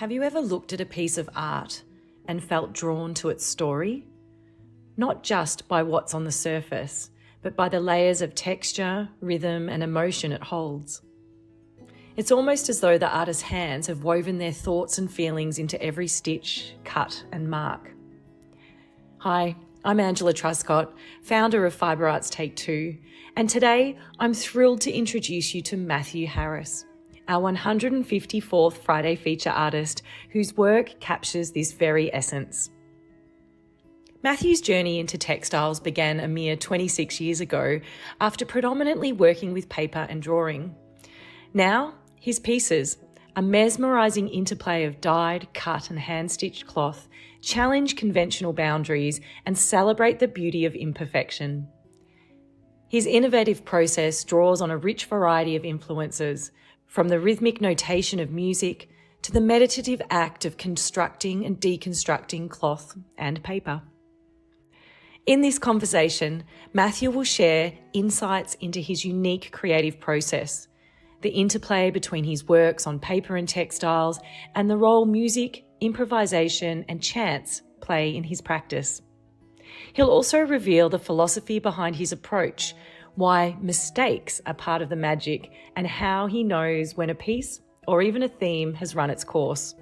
Have you ever looked at a piece of art and felt drawn to its story? Not just by what's on the surface, but by the layers of texture, rhythm, and emotion it holds. It's almost as though the artist's hands have woven their thoughts and feelings into every stitch, cut, and mark. Hi, I'm Angela Truscott, founder of Fibre Arts Take Two, and today I'm thrilled to introduce you to Matthew Harris, our 154th Friday feature artist whose work captures this very essence. Matthew's journey into textiles began a mere 26 years ago after predominantly working with paper and drawing. Now, his pieces, a mesmerising interplay of dyed, cut and hand-stitched cloth, challenge conventional boundaries and celebrate the beauty of imperfection. His innovative process draws on a rich variety of influences, from the rhythmic notation of music to the meditative act of constructing and deconstructing cloth and paper. In this conversation, Matthew will share insights into his unique creative process, the interplay between his works on paper and textiles, and the role music, improvisation, and chance play in his practice. He'll also reveal the philosophy behind his approach, why mistakes are part of the magic, and how he knows when a piece or even a theme has run its course.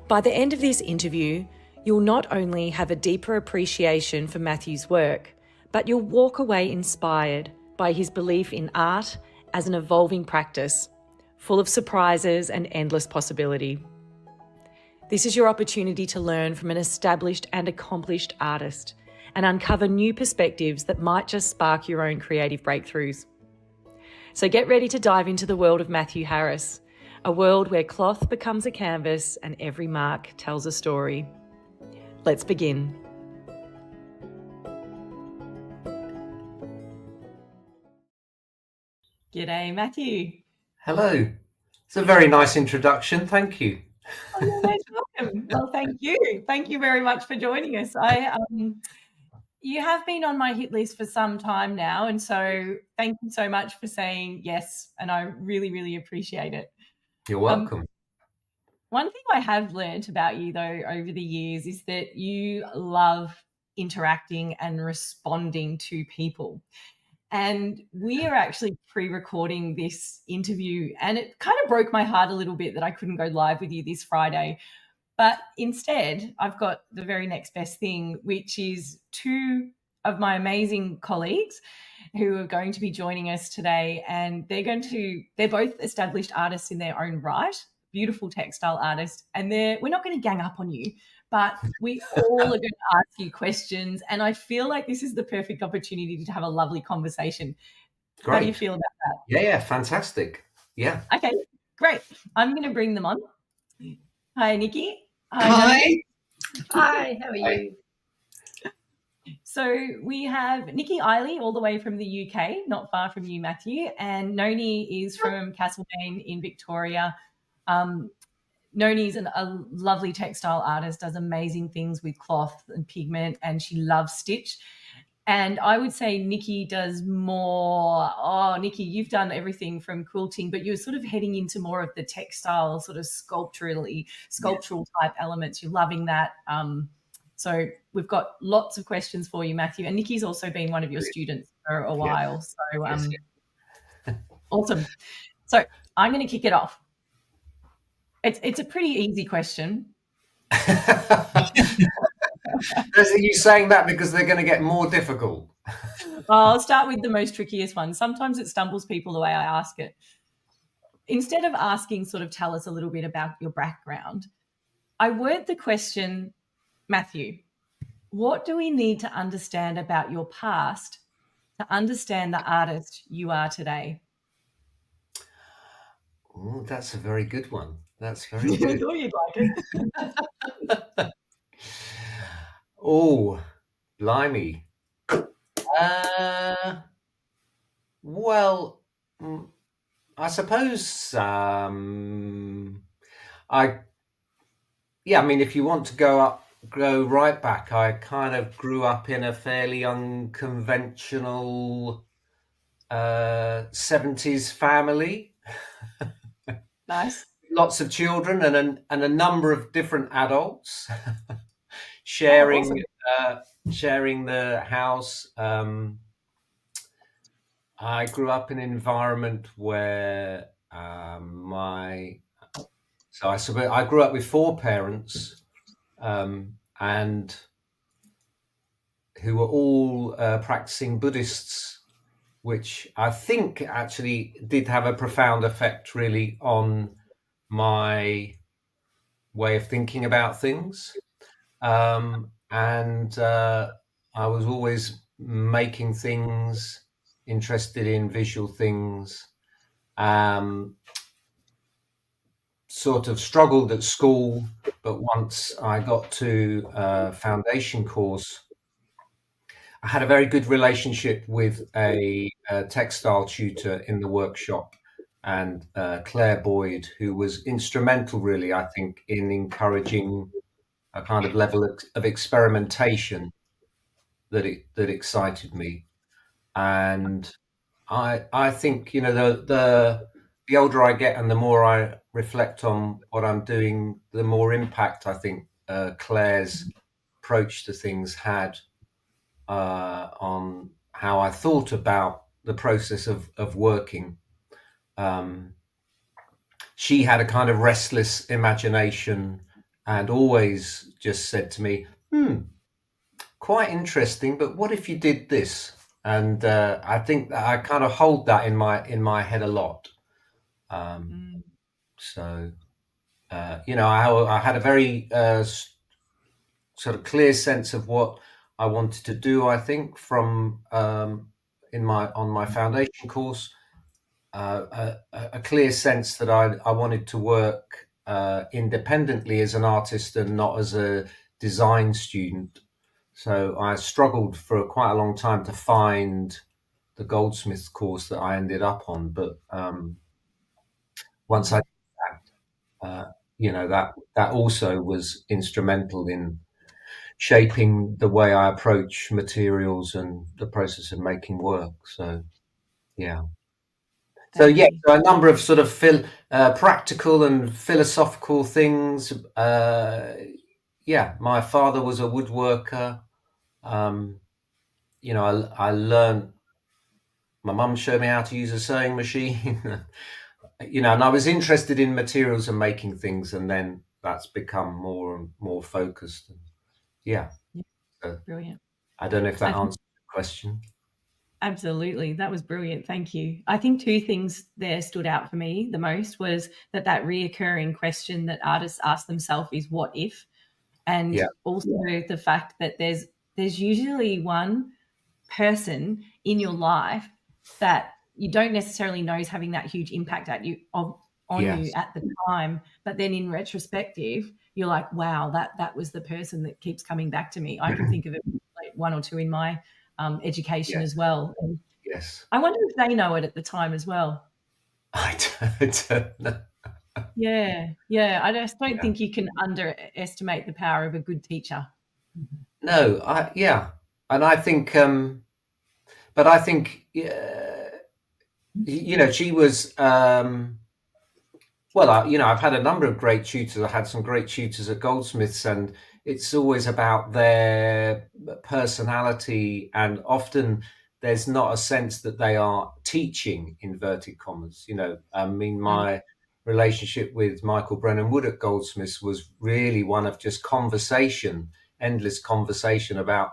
By the end of this interview, you'll not only have a deeper appreciation for Matthew's work, but you'll walk away inspired by his belief in art as an evolving practice, full of surprises and endless possibility. This is your opportunity to learn from an established and accomplished artist and uncover new perspectives that might just spark your own creative breakthroughs. So get ready to dive into the world of Matthew Harris, a world where cloth becomes a canvas and every mark tells a story. Let's begin. G'day, Matthew. Hello. It's a very nice introduction. Thank you. Oh, you're most welcome. Well, thank you. Thank you very much for joining us. You have been on my hit list for some time now, and so thank you so much for saying yes, and I really, really appreciate it. You're welcome. One thing I have learned about you, though, over the years is that you love interacting and responding to people. And we are actually pre-recording this interview, and it kind of broke my heart a little bit that I couldn't go live with you this Friday. But instead, I've got the very next best thing, which is two of my amazing colleagues who are going to be joining us today. And they're both established artists in their own right, beautiful textile artists. And we're not going to gang up on you, but we all are going to ask you questions. And I feel like this is the perfect opportunity to have a lovely conversation. Great. How do you feel about that? Yeah, fantastic. Yeah. Okay, great. I'm going to bring them on. Hi, Nikki. Hi. Hi, how are you? So we have Nikki Eiley all the way from the UK, not far from you, Matthew, and Noni is from Castlemaine in Victoria. Noni's a lovely textile artist, does amazing things with cloth and pigment, and she loves stitch. And I would say Nikki does more. Oh, Nikki, you've done everything from quilting, but you're sort of heading into more of the textile, sort of sculptural type elements. You're loving that. So we've got lots of questions for you, Matthew. And Nikki's also been one of your students for a while. So awesome. So I'm going to kick it off. It's a pretty easy question. Are you saying that because they're going to get more difficult? I'll start with the most trickiest one. Sometimes it stumbles people the way I ask it. Instead of asking sort of tell us a little bit about your background, I word the question, Matthew, what do we need to understand about your past to understand the artist you are today? Oh, that's a very good one. That's very good. I thought you'd like it. Oh, blimey. Well, I suppose I mean, if you want to go right back, I kind of grew up in a fairly unconventional 70s family. Nice. lots of children and a number of different adults Oh, sharing the house. I grew up in an environment where I grew up with four parents, and who were all practicing Buddhists, which I think actually did have a profound effect really on my way of thinking about things. And I was always making things, interested in visual things. Sort of struggled at school, but once I got to a foundation course, I had a very good relationship with a textile tutor in the workshop, and Claire Boyd, who was instrumental, really, I think, in encouraging a kind of level of experimentation that excited me. And I think, you know, the older I get and the more I reflect on what I'm doing, the more impact I think Claire's approach to things had on how I thought about the process of working. She had a kind of restless imagination and always just said to me, quite interesting, but what if you did this? And I think that I kind of hold that in my head a lot. So you know, I had a very sort of clear sense of what I wanted to do. I think from on my foundation course, a clear sense that I wanted to work independently as an artist and not as a design student. So I struggled for quite a long time to find the Goldsmith course that I ended up on, but once I did that, you know, that also was instrumental in shaping the way I approach materials and the process of making work. So yeah. So Thank yeah, you. so a number of sort of practical and philosophical things. Yeah, my father was a woodworker. You know, I learned. My mum showed me how to use a sewing machine. You know, and I was interested in materials and making things, and then that's become more and more focused. Yeah, Yeah, so brilliant. I don't know if that I think answers the question. absolutely. That was brilliant. Thank you. I think two things there stood out for me the most was that reoccurring question that artists ask themselves is what if? And Yeah, also the fact that there's usually one person in your life that you don't necessarily know is having that huge impact on you yes, at the time, but then in retrospective you're like, wow, that was the person that keeps coming back to me. I can think of it like one or two in my education yes, as well, and yes. I wonder if they know it at the time as well. I don't know. Yeah, I just don't Yeah. think you can underestimate the power of a good teacher. No, yeah, and I think, but I think, you know, she was. Well, you know, I've had a number of great tutors. I had some great tutors at Goldsmiths, and it's always about their personality. And often there's not a sense that they are teaching, inverted commas. You know, I mean, Mm, my relationship with Michael Brennan Wood at Goldsmiths was really one of just conversation, endless conversation about,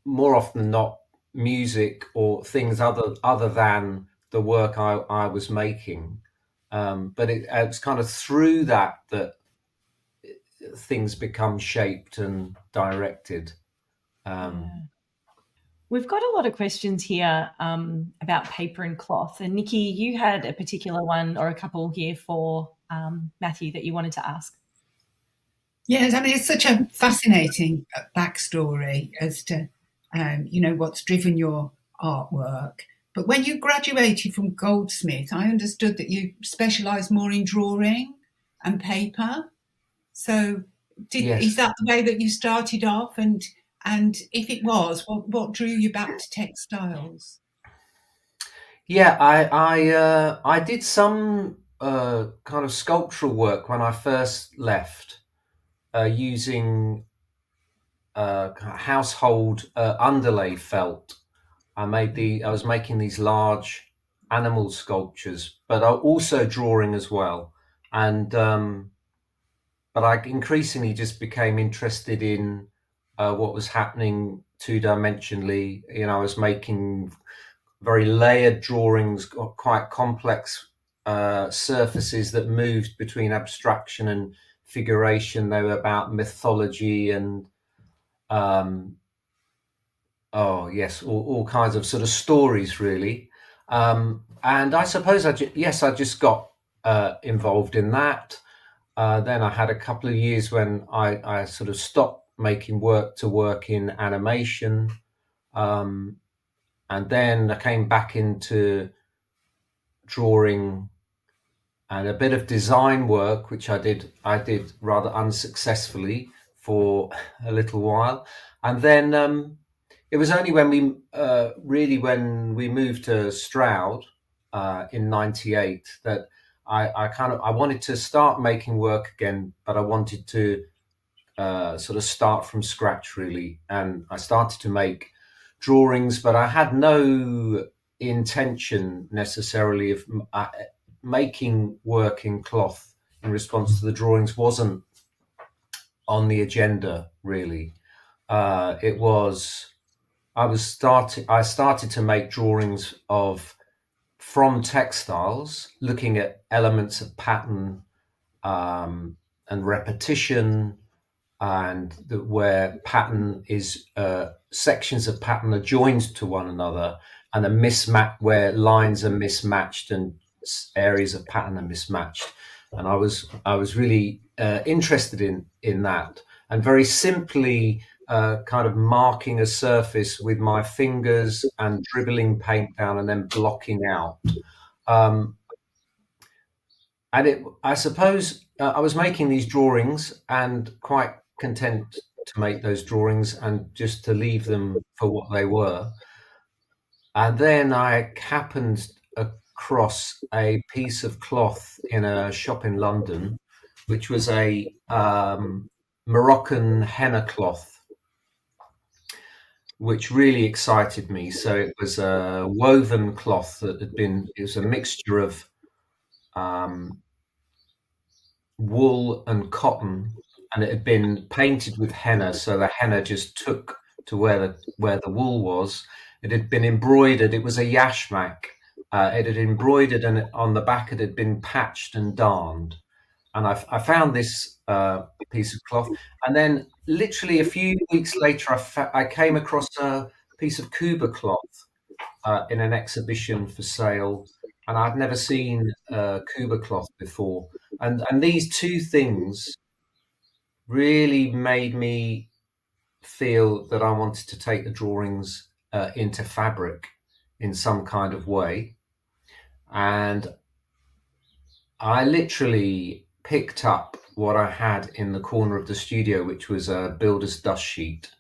more often than not, music or things other than the work I was making. But it's kind of through that things become shaped and directed. Um, yeah. We've got a lot of questions here about paper and cloth. And Nikki, you had a particular one or a couple here for Matthew that you wanted to ask. yes, I mean, it's such a fascinating backstory as to, you know, what's driven your artwork. But when you graduated from Goldsmith, I understood that you specialised more in drawing and paper. So, is yes, that the way that you started off? And if it was, what drew you back to textiles? yeah. I did some kind of sculptural work when I first left, using household underlay felt. I was making these large animal sculptures, but also drawing as well. And but I increasingly just became interested in what was happening two-dimensionally. You know, I was making very layered drawings, quite complex surfaces that moved between abstraction and figuration. They were about mythology and um, oh yes, all kinds of sort of stories, really. And I suppose I just got involved in that. Then I had a couple of years when I sort of stopped making work to work in animation. And then I came back into drawing and a bit of design work, which I did rather unsuccessfully for a little while. And then it was only when we moved to Stroud in '98 that I wanted to start making work again, but I wanted to sort of start from scratch, really. And I started to make drawings, but I had no intention necessarily of making work in cloth in response to the drawings. Wasn't on the agenda, really. It was I started to make drawings from textiles, looking at elements of pattern and repetition, and where pattern is sections of pattern are joined to one another, and a mismatch where lines are mismatched and areas of pattern are mismatched. And I was really interested in that, and very simply kind of marking a surface with my fingers and dribbling paint down and then blocking out. And I suppose I was making these drawings and quite content to make those drawings and just to leave them for what they were. And then I happened across a piece of cloth in a shop in London, which was a Moroccan henna cloth, which really excited me. So it was a woven cloth it was a mixture of wool and cotton, and it had been painted with henna, so the henna just took to where the wool was. It had been embroidered. It was a yashmak. It had embroidered, and on the back it had been patched and darned. And I found this piece of cloth, and then literally a few weeks later, I came across a piece of Kuba cloth in an exhibition for sale, and I'd never seen Kuba cloth before. And these two things really made me feel that I wanted to take the drawings into fabric in some kind of way. And I literally picked up what I had in the corner of the studio, which was a builder's dust sheet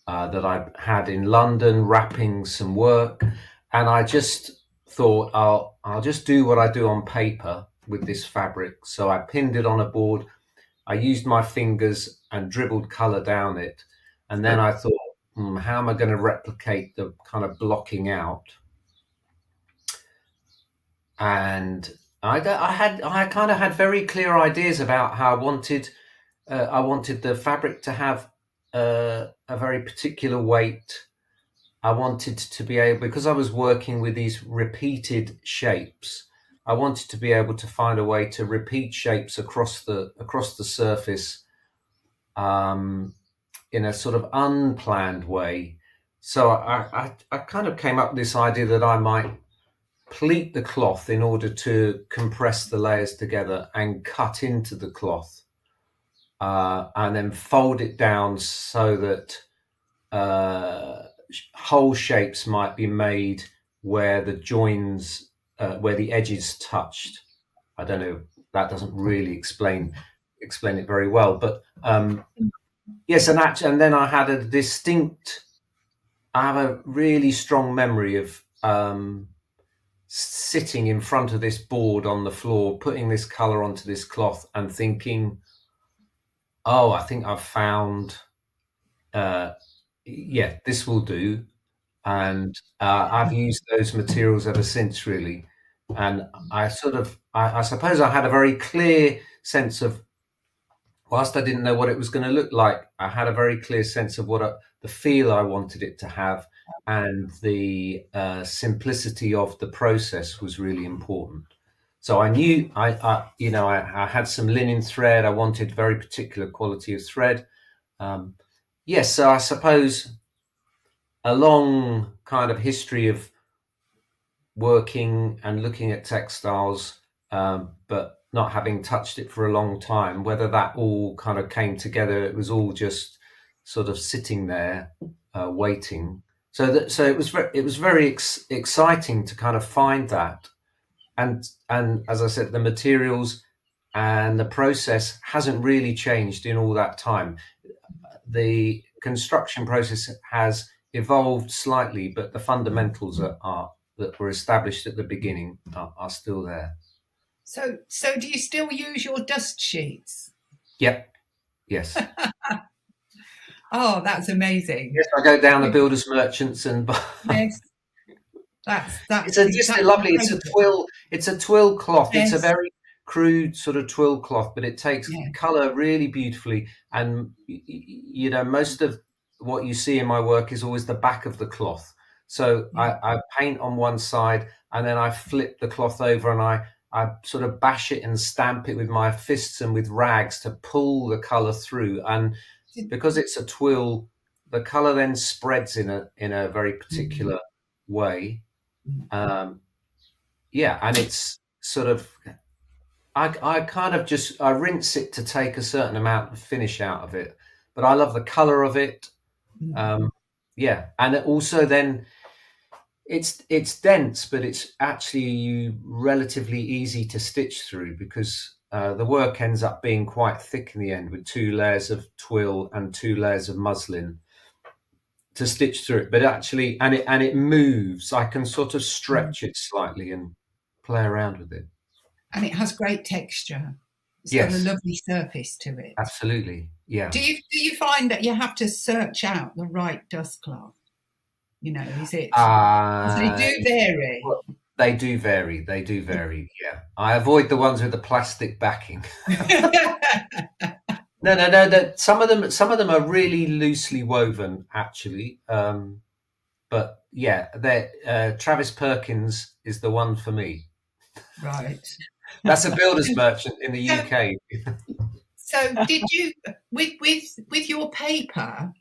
that I had in London, wrapping some work. And I just thought, I'll just do what I do on paper with this fabric. So I pinned it on a board. I used my fingers and dribbled color down it. And then I thought, how am I going to replicate the kind of blocking out? And I kind of had very clear ideas about how I wanted the fabric to have a very particular weight. I wanted to be able, because I was working with these repeated shapes, I wanted to be able to find a way to repeat shapes across the surface in a sort of unplanned way. So I kind of came up with this idea that I might pleat the cloth in order to compress the layers together and cut into the cloth, and then fold it down so that whole shapes might be made where the joins, where the edges touched. I don't know, that doesn't really explain it very well, but yes, and then I have a really strong memory of sitting in front of this board on the floor, putting this color onto this cloth and thinking, oh, I think I've found, yeah, this will do. And I've used those materials ever since, really. And I suppose I had a very clear sense of, whilst I didn't know what it was going to look like, I had a very clear sense of the feel I wanted it to have, and the simplicity of the process was really important. So I knew I had some linen thread. I wanted very particular quality of thread. Yes, so I suppose a long kind of history of working and looking at textiles, but not having touched it for a long time. Whether that all kind of came together, it was all just sort of sitting there, waiting. So it was very exciting to kind of find that, and as I said, the materials and the process hasn't really changed in all that time. The construction process has evolved slightly, but the fundamentals that were established at the beginning are still there. So do you still use your dust sheets? Yep. Yes. Oh, that's amazing. Yes, I go down the builders merchants and buy. Yes. That's It's lovely. Incredible. It's a twill cloth. Yes. It's a very crude sort of twill cloth, but it takes color really beautifully. And most of what you see in my work is always the back of the cloth. So I paint on one side, and then I flip the cloth over, and I sort of bash it and stamp it with my fists and with rags to pull the color through. And because it's a twill, the color then spreads in a very particular way. And it's sort of, I kind of I rinse it to take a certain amount of finish out of it, but I love the color of it. And it also then it's dense, but it's actually relatively easy to stitch through, because the work ends up being quite thick in the end, with 2 layers of twill and 2 layers of muslin to stitch through it. But actually, and it moves. I can sort of stretch it slightly and play around with it. And it has great texture. It's got a lovely surface to it. Absolutely, yeah. Do you find that you have to search out the right dust cloth? Is it? They do vary. Well, they do vary. Yeah, I avoid the ones with the plastic backing. No. Some of them are really loosely woven, actually. But yeah, Travis Perkins is the one for me. Right. That's a builder's merchant in the UK. So did you, with your paper,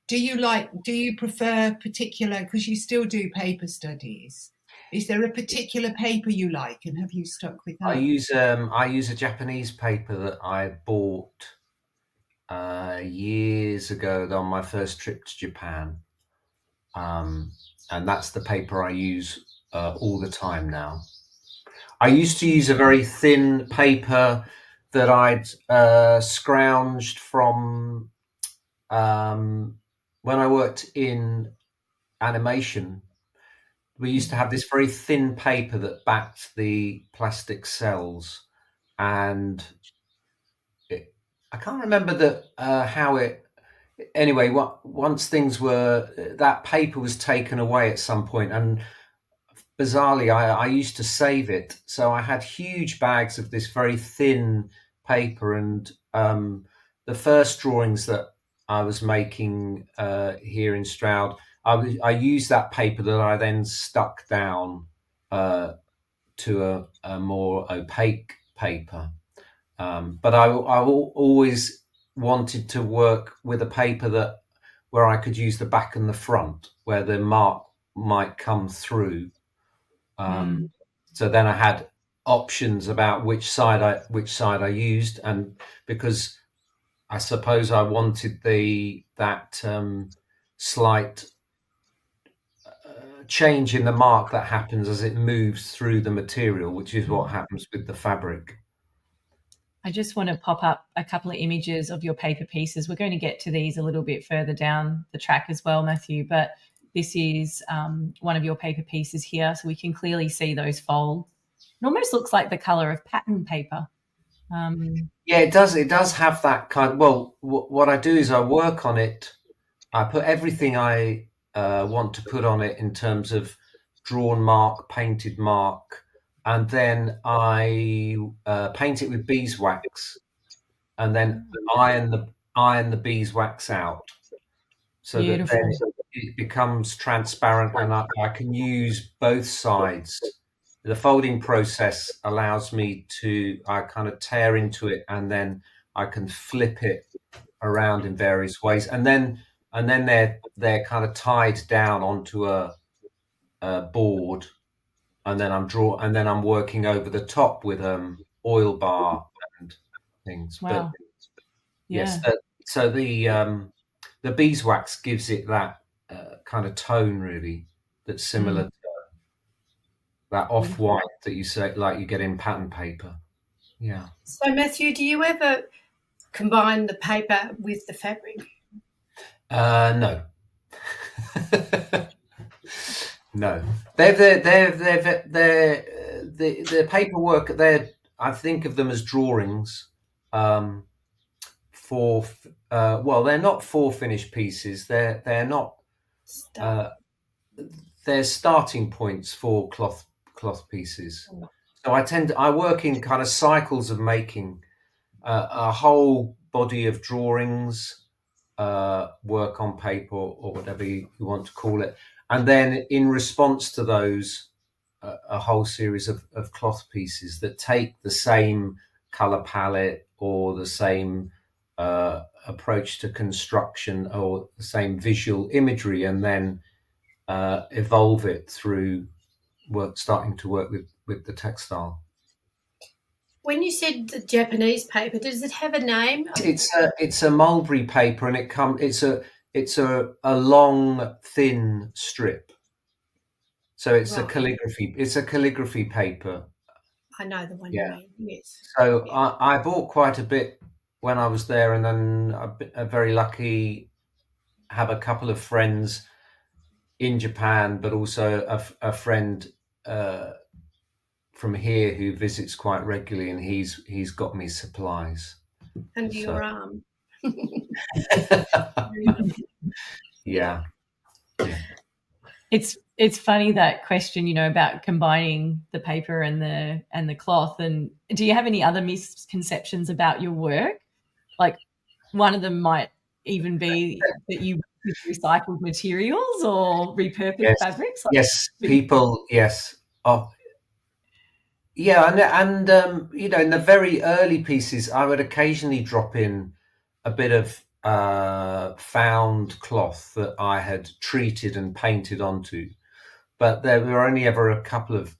do you prefer particular, because you still do paper studies, is there a particular paper you like, and have you stuck with that? I use a Japanese paper that I bought years ago on my first trip to Japan. And that's the paper I use all the time now. I used to use a very thin paper that I'd scrounged from when I worked in animation. We used to have this very thin paper that backed the plastic cells, and I can't remember how it. Anyway, once that paper was taken away at some point, and bizarrely, I used to save it. So I had huge bags of this very thin paper, and the first drawings that I was making here in Stroud, I used that paper that I then stuck down to a more opaque paper. But I always wanted to work with a paper where I could use the back and the front, where the mark might come through. So then I had options about which side I used, and because I suppose I wanted that slight change in the mark that happens as it moves through the material, which is what happens with the fabric. I just want to pop up a couple of images of your paper pieces. We're going to get to these a little bit further down the track as well, Matthew, but this is one of your paper pieces here, so we can clearly see those folds. It almost looks like the colour of pattern paper. Yeah, it does. It does have that kind. Well, what I do is I work on it. I put everything I want to put on it in terms of drawn mark, painted mark, and then I paint it with beeswax, and then iron the beeswax out, so that Beautiful. then it becomes transparent, and I can use both sides. The folding process allows me to, I kind of tear into it, and then I can flip it around in various ways, and then they're kind of tied down onto a board, and then I'm working over the top with oil bar and things. Wow. But yes, so the beeswax gives it that kind of tone, really, that's similar to that off-white that you say, like you get in pattern paper. Yeah. So Matthew, do you ever combine the paper with the fabric? No. No. The paperwork. I think of them as drawings. For they're not for finished pieces. They're not. They're starting points for cloth pieces. So I work in kind of cycles of making a whole body of drawings, work on paper or whatever you want to call it, and then in response to those, a whole series of cloth pieces that take the same color palette or the same approach to construction or the same visual imagery, and then evolve it through starting to work with the textile. When you said the Japanese paper, does it have a name? It's a mulberry paper, and it's a long thin strip. So it's a calligraphy paper. I know the one you mean. Yes. So yeah. I bought quite a bit when I was there, and then I'm very lucky have a couple of friends in Japan, but also a friend from here who visits quite regularly, and he's got me supplies. Under your arm. Yeah. It's funny, that question, about combining the paper and the cloth. And do you have any other misconceptions about your work? Like, one of them might even be that you use recycled materials or repurposed fabrics. Yes, people. Yes. Oh, yeah, and in the very early pieces, I would occasionally drop in a bit of found cloth that I had treated and painted onto, but there were only ever a couple of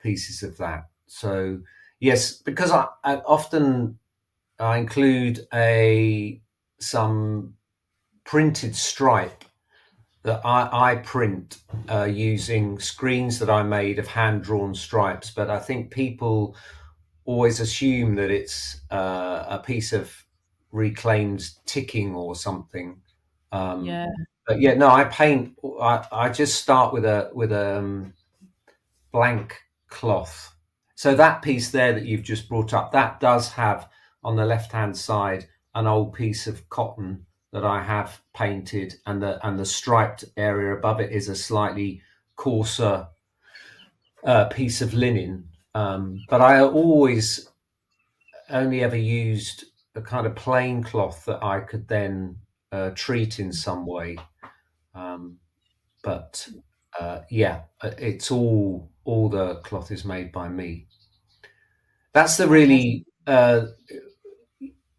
pieces of that. So yes, because I often include some printed stripe that I print using screens that I made of hand-drawn stripes, but I think people always assume that it's a piece of reclaimed ticking or something. But yeah, no, I paint. I just start with a blank cloth. So that piece there that you've just brought up, that does have on the left-hand side an old piece of cotton that I have painted, and the striped area above it is a slightly coarser piece of linen. But I always only ever used a kind of plain cloth that I could then treat in some way. But it's all the cloth is made by me. That's the really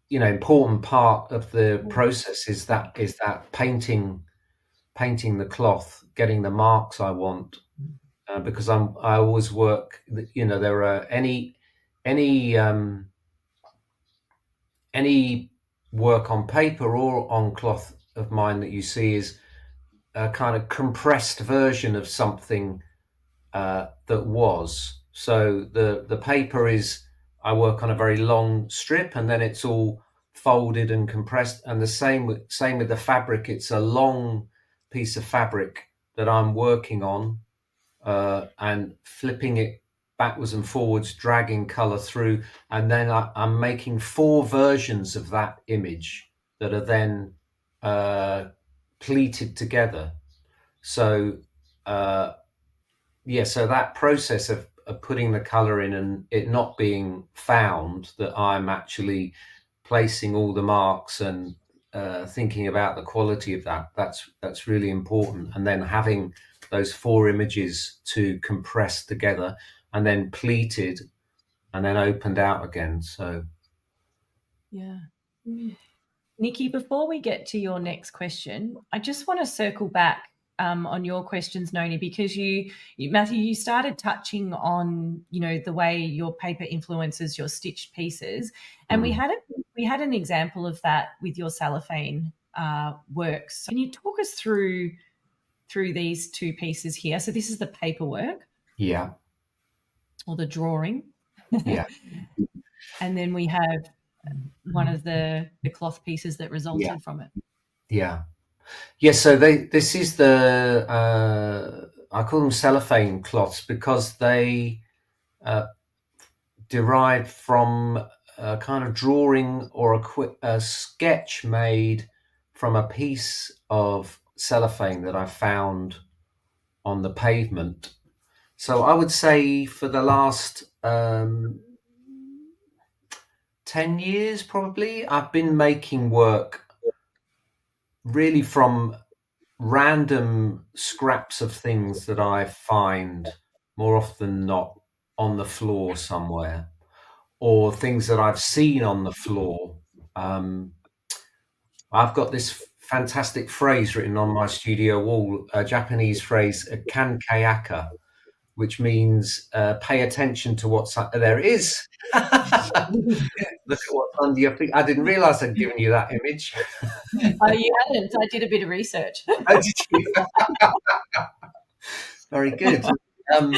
important part of the process is that painting the cloth, getting the marks I want, because I always work. There are any work on paper or on cloth of mine that you see is a kind of compressed version of something that was. So the paper is, I work on a very long strip, and then it's all folded and compressed. And the same with the fabric. It's a long piece of fabric that I'm working on, and flipping it backwards and forwards, dragging color through, and then I'm making 4 versions of that image that are then pleated together. So so that process of putting the color in and it not being found, that I'm actually placing all the marks and thinking about the quality of that's really important. And then having those 4 images to compress together and then pleated and then opened out again. So yeah. Nikki, before we get to your next question, I just want to circle back on your questions, Noni, because you, Matthew, you started touching on, the way your paper influences your stitched pieces, and we had an example of that with your cellophane works. Can you talk us through these 2 pieces here? So this is the paperwork, yeah, or the drawing, yeah, and then we have one of the cloth pieces that resulted from it. yeah. So this is the I call them cellophane cloths because they derive from a kind of drawing or a sketch made from a piece of cellophane that I found on the pavement. So I would say for the last 10 years, probably, I've been making work really from random scraps of things that I find more often than not on the floor somewhere, or things that I've seen on the floor. I've got this fantastic phrase written on my studio wall, a Japanese phrase, kankayaka, which means pay attention to what's there is. Look at what's under your feet. I didn't realize I'd given you that image. Oh, you hadn't? I did a bit of research. Oh, did you? Very good. I'm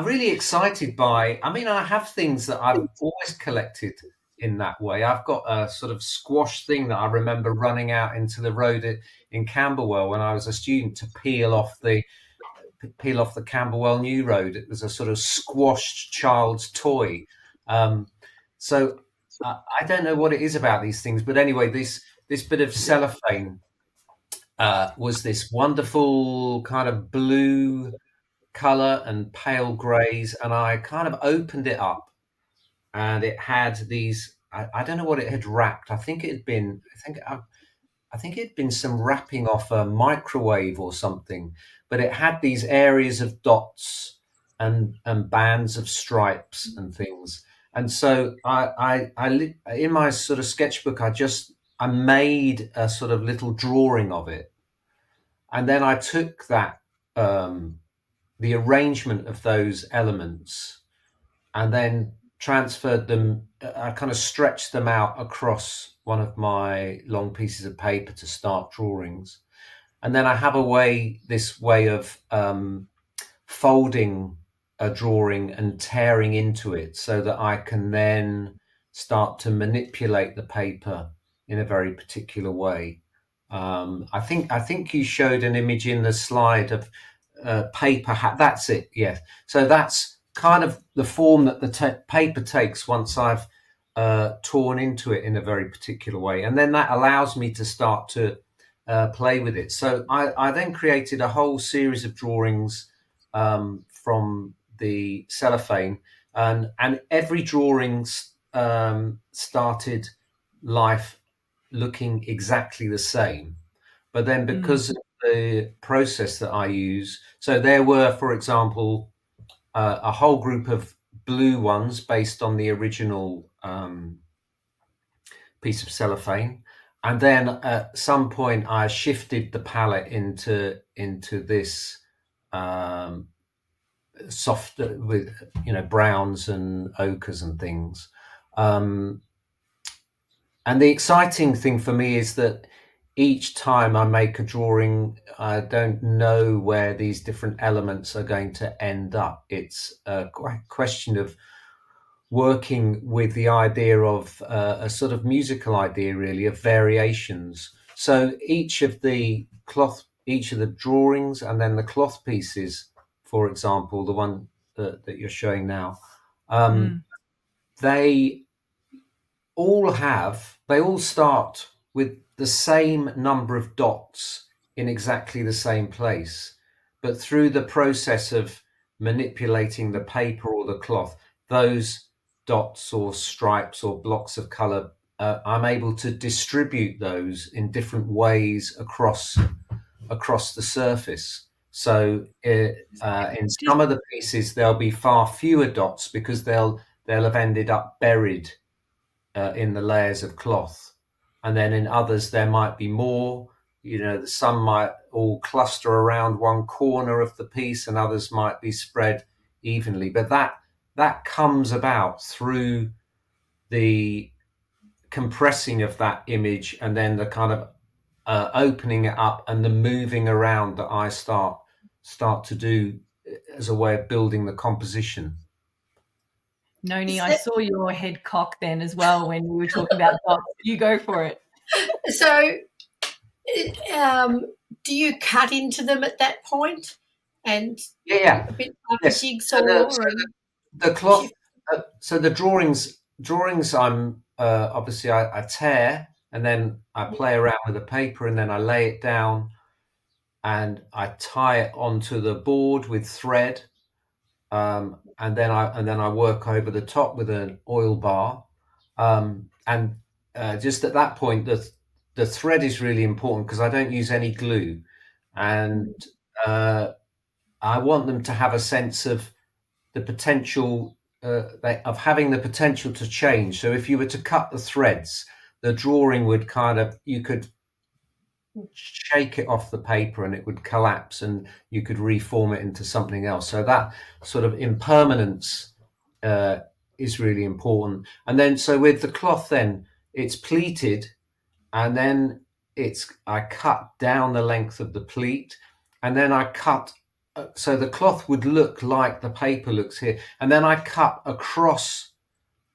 really excited by, I have things that I've always collected in that way. I've got a sort of squash thing that I remember running out into the road in Camberwell when I was a student to peel off the Camberwell New Road. It was a sort of squashed child's toy. So I don't know what it is about these things, but anyway, this bit of cellophane was this wonderful kind of blue color and pale grays, and I kind of opened it up, and it had these. I don't know what it had wrapped. I think it had been some wrapping off a microwave or something, but it had these areas of dots and bands of stripes and things. And so I in my sort of sketchbook, I made a sort of little drawing of it, and then I took that the arrangement of those elements and then transferred them. I kind of stretched them out across one of my long pieces of paper to start drawings. And then I have this way of folding a drawing and tearing into it so that I can then start to manipulate the paper in a very particular way. I think you showed an image in the slide of paper hat. That's it. Yes. So that's kind of the form that the paper takes once I've torn into it in a very particular way, and then that allows me to start to play with it. So I then created a whole series of drawings from the cellophane, and every drawing started life looking exactly the same. But then because of the process that I use, so there were, for example, a whole group of blue ones based on the original piece of cellophane. And then at some point I shifted the palette into this soft with, browns and ochres and things. And the exciting thing for me is that each time I make a drawing, I don't know where these different elements are going to end up. It's a question of working with the idea of a sort of musical idea, really, of variations. So each of the drawings and then the cloth pieces, for example, the one that you're showing now, they all start with the same number of dots in exactly the same place. But through the process of manipulating the paper or the cloth, those dots or stripes or blocks of color, I'm able to distribute those in different ways across the surface. So in some of the pieces, there'll be far fewer dots because they'll have ended up buried in the layers of cloth. And then in others, there might be more. Some might all cluster around one corner of the piece and others might be spread evenly. But that comes about through the compressing of that image and then the kind of opening it up and the moving around that I start to do as a way of building the composition. Noni, I saw your head cock then as well when we were talking about dots. You go for it. So, do you cut into them at that point? And yeah, a bit like yes. a jigsaw. So the cloth. So the drawings. I'm obviously I tear and then I play around with the paper and then I lay it down and I tie it onto the board with thread. And then I work over the top with an oil bar, and just at that point, the thread is really important because I don't use any glue, and I want them to have a sense of the potential of having the potential to change. So if you were to cut the threads, the drawing would you could shake it off the paper and it would collapse and you could reform it into something else. So that sort of impermanence is really important. And then so with the cloth, then it's pleated and then I cut down the length of the pleat and then I cut so the cloth would look like the paper looks here, and then I cut across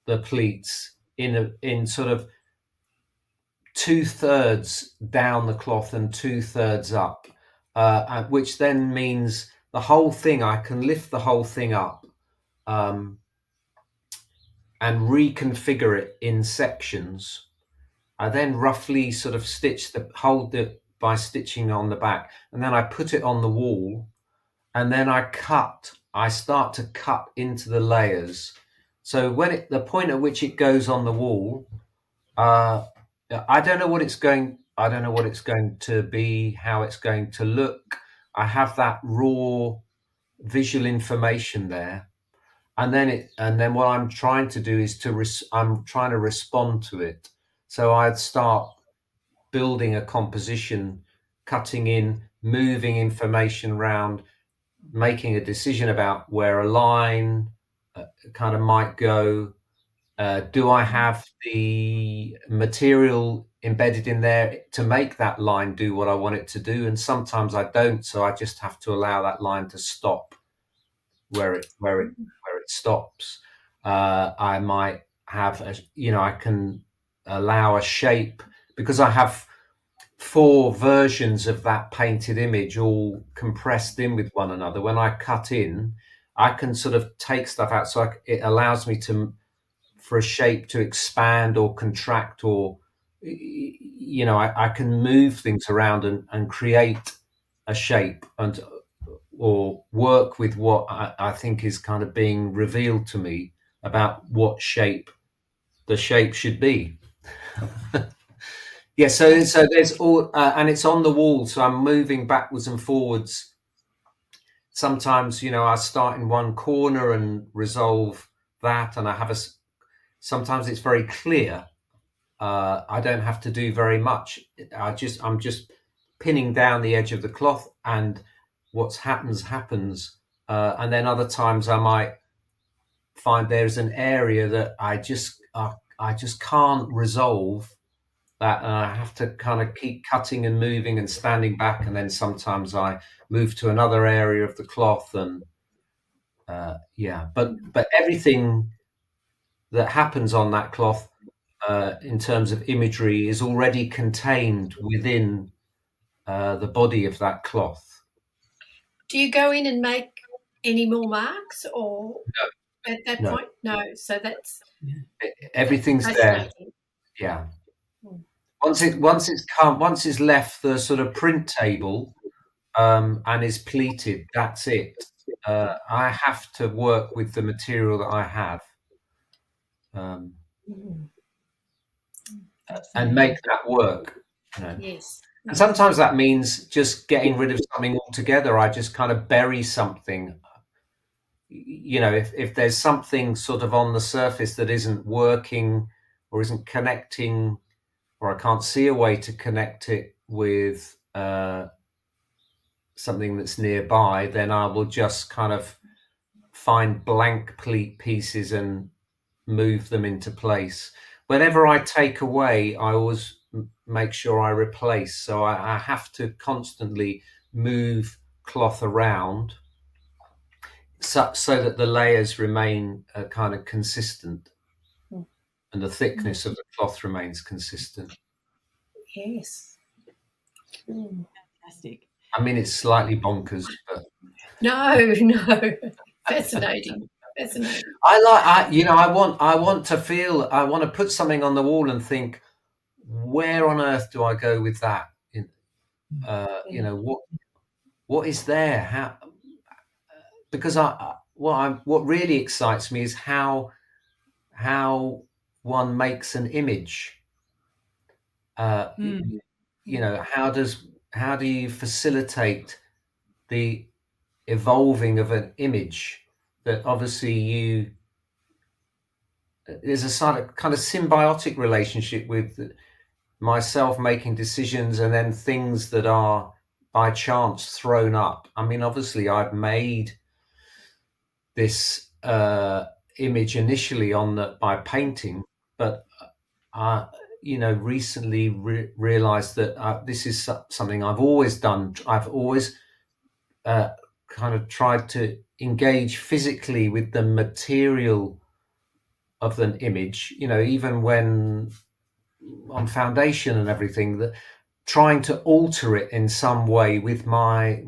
the pleats in sort of 2/3 down the cloth and 2/3 up, which then means the whole thing, I can lift the whole thing up and reconfigure it in sections. I then roughly sort of hold it by stitching on the back, and then I put it on the wall, and then I start to cut into the layers. So the point at which it goes on the wall, I don't know what it's going to be, how it's going to look. I have that raw visual information there, and then what I'm trying to do is I'm trying to respond to it. So I'd start building a composition, cutting in, moving information around, making a decision about where a line kind of might go. Do I have the material embedded in there to make that line do what I want it to do? And sometimes I don't, so I just have to allow that line to stop where it stops. I might have I can allow a shape because I have 4 versions of that painted image all compressed in with one another. When I cut in, I can sort of take stuff out, so it allows me for a shape to expand or contract, or I can move things around and create a shape or work with what I think is kind of being revealed to me about what shape the shape should be. Yeah, so there's all, and it's on the wall, so I'm moving backwards and forwards. Sometimes, I start in one corner and resolve that, and sometimes it's very clear. I don't have to do very much. I'm just pinning down the edge of the cloth, and what happens. And then other times I might find there's an area that I just can't resolve that, and I have to kind of keep cutting and moving and standing back, and then sometimes I move to another area of the cloth, and but everything that happens on that cloth in terms of imagery is already contained within the body of that cloth. Do you go in and make any more marks, or at that No. point? No. So that's Everything's there. fascinating. Yeah. Mm. Once it's left the sort of print table and is pleated, that's it. I have to work with the material that I have Mm. and make that work. You know. Yes. And sometimes that means just getting rid of something altogether. I just kind of bury something. You know, if there's something sort of on the surface that isn't working or isn't connecting, or I can't see a way to connect it with something that's nearby, then I will just kind of find blank pieces and move them into place. Whenever I take away, I always make sure I replace. So I have to constantly move cloth around so that the layers remain kind of consistent and the thickness of the cloth remains consistent. Yes. Fantastic. I mean, it's slightly bonkers, but No. Fascinating. I want to put something on the wall and think, where on earth do I go with that? You know, what is there? How? Because what really excites me is how one makes an image. You know, how do you facilitate the evolving of an image that obviously there's a sort of kind of symbiotic relationship with myself making decisions and then things that are by chance thrown up. I mean, obviously I've made this image initially by painting, but I recently realized that this is something I've always done. I've always kind of tried to engage physically with the material of an image, you know, even when on foundation and everything, that trying to alter it in some way with my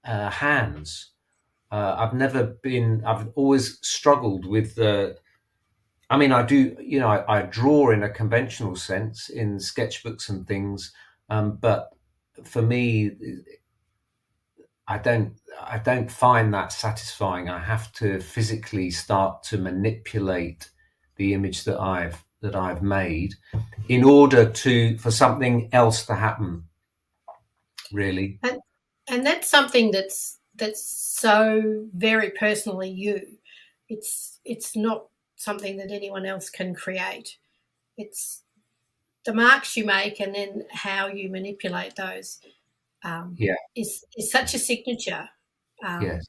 hands. I've always struggled with I mean, I do, you know, I draw in a conventional sense in sketchbooks and things, but for me, I don't find that satisfying. I have to physically start to manipulate the image that I've made in order for something else to happen, really. And that's something that's so very personally you. It's not something that anyone else can create. It's the marks you make and then how you manipulate those. Is such a signature. Yes.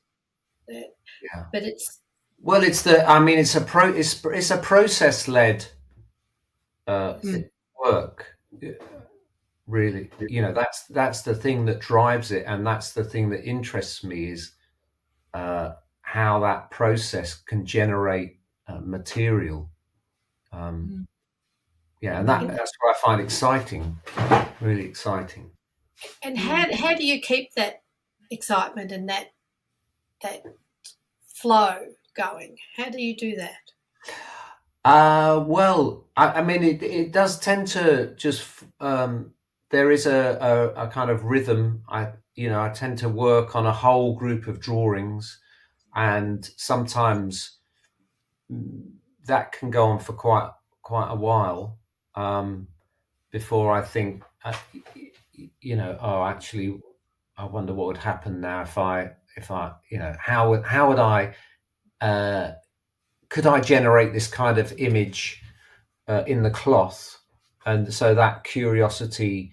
Yeah. But it's a process led work, really. You know, that's the thing that drives it, and that's the thing that interests me is how that process can generate material. And that's what I find exciting, really exciting. And how do you keep that excitement and that flow going? How do you do that? Well, I mean, it does tend to just there is a kind of rhythm. I tend to work on a whole group of drawings, and sometimes that can go on for quite a while before I think, actually, I wonder what would happen now if I, how would I, could I generate this kind of image in the cloth? And so that curiosity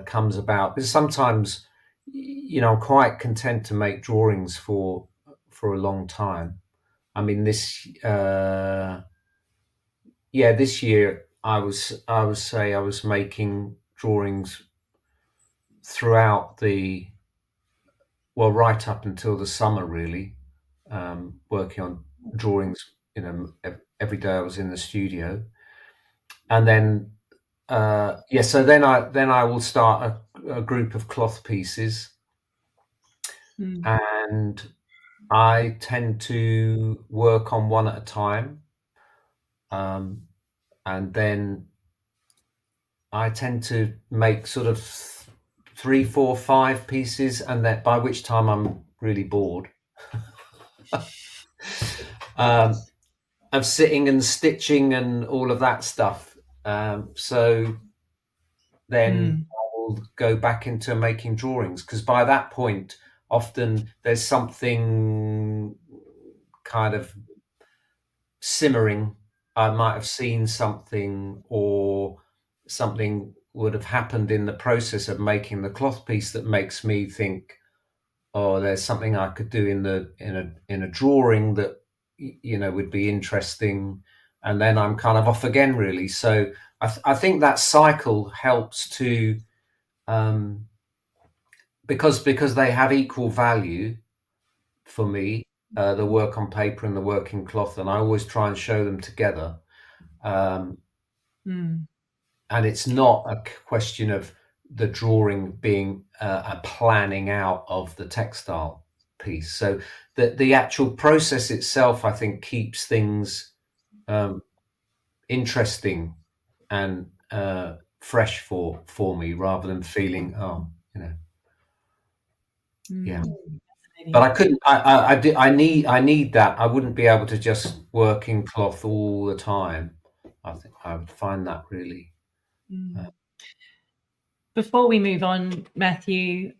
comes about, because sometimes, I'm quite content to make drawings for a long time. I mean, this year I was making drawings throughout right up until the summer, really, working on drawings. Every day I was in the studio, and then so then I will start a group of cloth pieces, and I tend to work on one at a time, and then I tend to make sort of 3, 4, 5 pieces, and then by which time I'm really bored of sitting and stitching and all of that stuff. So then I will go back into making drawings, because by that point, often there's something kind of simmering. I might have seen something, or something would have happened in the process of making the cloth piece that makes me think, oh, there's something I could do in a drawing that would be interesting, and then I'm kind of off again, really. So I think that cycle helps to, because they have equal value for me, the work on paper and the work in cloth, and I always try and show them together. And it's not a question of the drawing being a planning out of the textile piece. So the actual process itself, I think, keeps things interesting and fresh for me, rather than feeling, yeah. But I couldn't. I need that. I wouldn't be able to just work in cloth all the time. I think I would find that really. Before we move on, Matthew,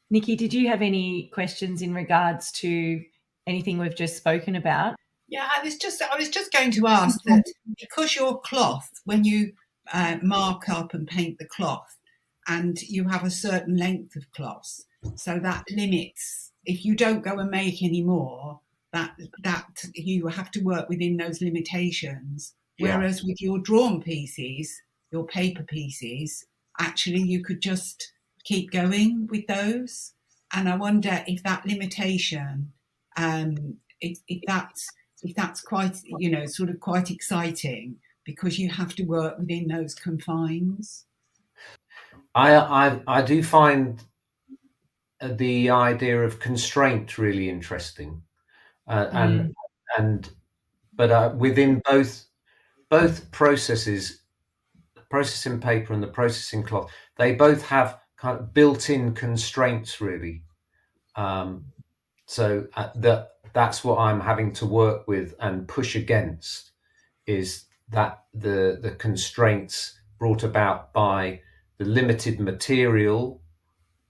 Nikki, did you have any questions in regards to anything we've just spoken about? Yeah, I was just going to ask that, because your cloth, when you mark up and paint the cloth, and you have a certain length of cloth, so that limits, if you don't go and make any more, that you have to work within those limitations. Yeah. Whereas with your drawn pieces, your paper pieces, actually you could just keep going with those. And I wonder if that limitation, if that's quite, sort of quite exciting, because you have to work within those confines. I do find the idea of constraint really interesting, but within both processes, the processing paper and the processing cloth, they both have kind of built-in constraints, really. So that's what I'm having to work with and push against, is that the constraints brought about by the limited material,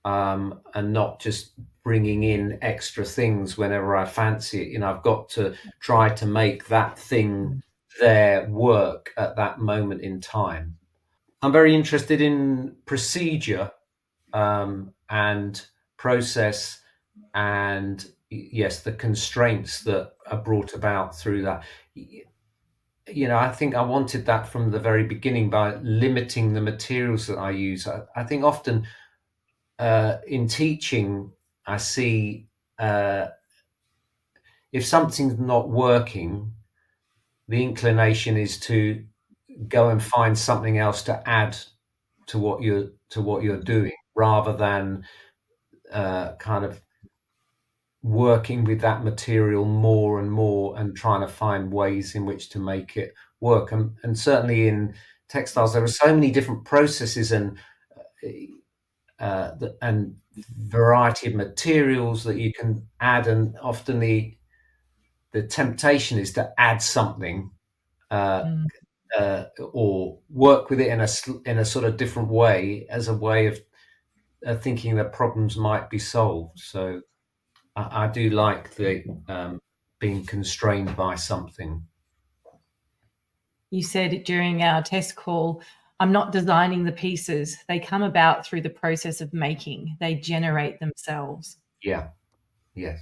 and not just bringing in extra things whenever I fancy it. I've got to try to make that thing there work at that moment in time. I'm very interested in procedure, and process, and yes, the constraints that are brought about through that. I think I wanted that from the very beginning, by limiting the materials that I use. I think often in teaching, I see if something's not working, the inclination is to go and find something else to add to what you're doing, rather than kind of working with that material more and more and trying to find ways in which to make it work. And certainly in textiles, there are so many different processes and variety of materials that you can add, and often the temptation is to add something, or work with it in a sort of different way, as a way of thinking that problems might be solved. So I do like the being constrained by something. You said during our test call, I'm not designing the pieces. They come about through the process of making. They generate themselves. Yeah. Yes.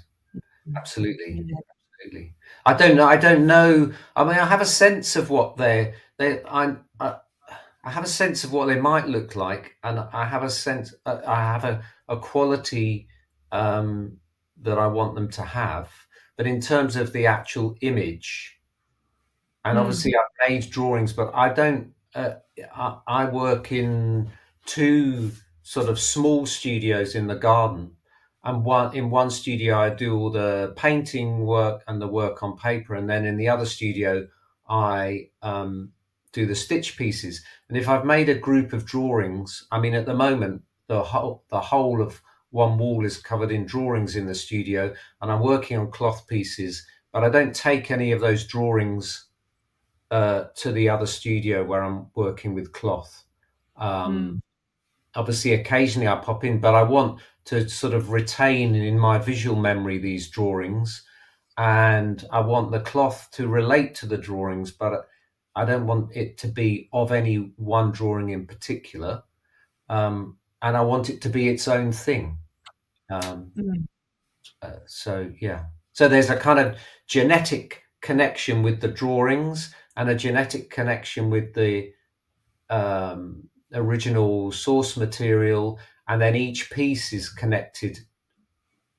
Absolutely. Yeah. Absolutely. I don't know. I mean, I have a sense of what I have a sense of what they might look like, and I have a sense. I have a quality that I want them to have. But in terms of the actual image, and obviously I've made drawings, but I don't. I work in two sort of small studios in the garden, and one studio I do all the painting work and the work on paper, and then in the other studio I do the stitch pieces. And if I've made a group of drawings, I mean, at the moment the whole of one wall is covered in drawings in the studio, and I'm working on cloth pieces, but I don't take any of those drawings to the other studio where I'm working with cloth. Obviously, occasionally I pop in, but I want to sort of retain in my visual memory these drawings, and I want the cloth to relate to the drawings, but I don't want it to be of any one drawing in particular, and I want it to be its own thing. So there's a kind of genetic connection with the drawings and a genetic connection with the original source material, and then each piece is connected.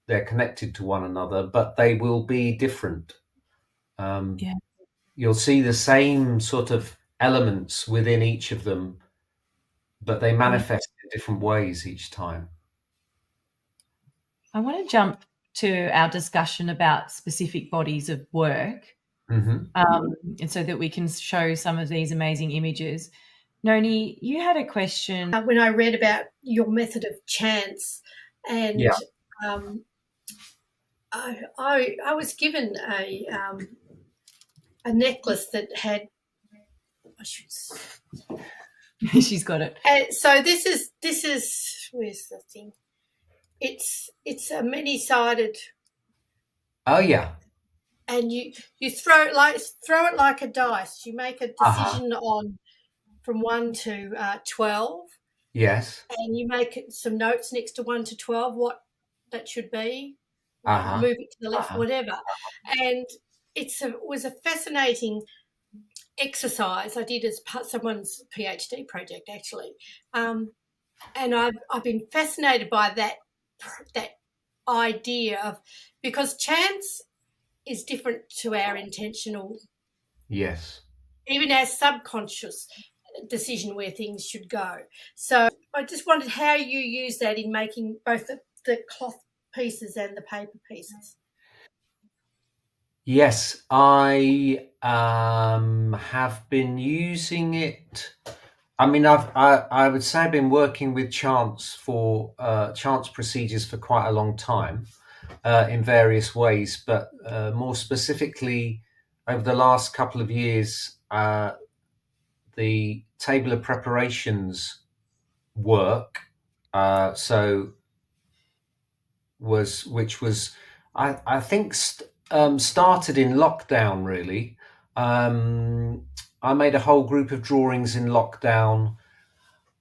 They're connected to one another, but they will be different. You'll see the same sort of elements within each of them, but they manifest in different ways each time. I want to jump to our discussion about specific bodies of work, and so that we can show some of these amazing images. Noni, you had a question. When I read about your method of chance, and I was given a necklace that had. She's got it. So this is where's the thing? It's a many-sided. Oh yeah. And you throw it like a dice. You make a decision on from 1 to 12. Yes. And you make some notes next to 1 to 12 what that should be. Move it to the left, whatever. And it was a fascinating exercise I did as someone's PhD project, actually. And I've been fascinated by that idea of, because chance is different to our intentional, even our subconscious decision where things should go. So I just wondered how you use that in making both the cloth pieces and the paper pieces. Yes, I have been using it. I mean, I would say I've been working with chance procedures for quite a long time, in various ways, but more specifically over the last couple of years, the table of preparations work. Which was I think started in lockdown, really. I made a whole group of drawings in lockdown.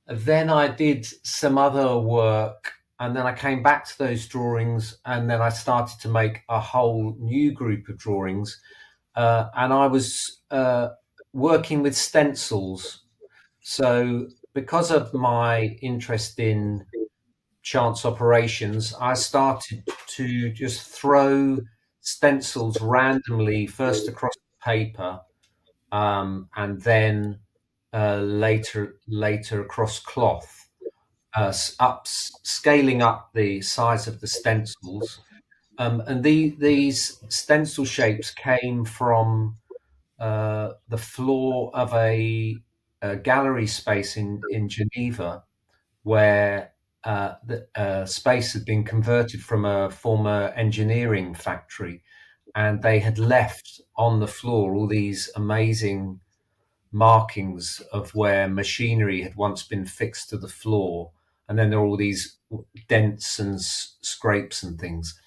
Then I did some other work, and then I came back to those drawings, and then I started to make a whole new group of drawings. And I was working with stencils. So because of my interest in chance operations, I started to just throw stencils randomly, first across the paper, and then later across cloth, scaling up the size of the stencils. And these stencil shapes came from the floor of a gallery space in Geneva, where the space had been converted from a former engineering factory, and they had left on the floor all these amazing markings of where machinery had once been fixed to the floor, and then there are all these dents and scrapes and things.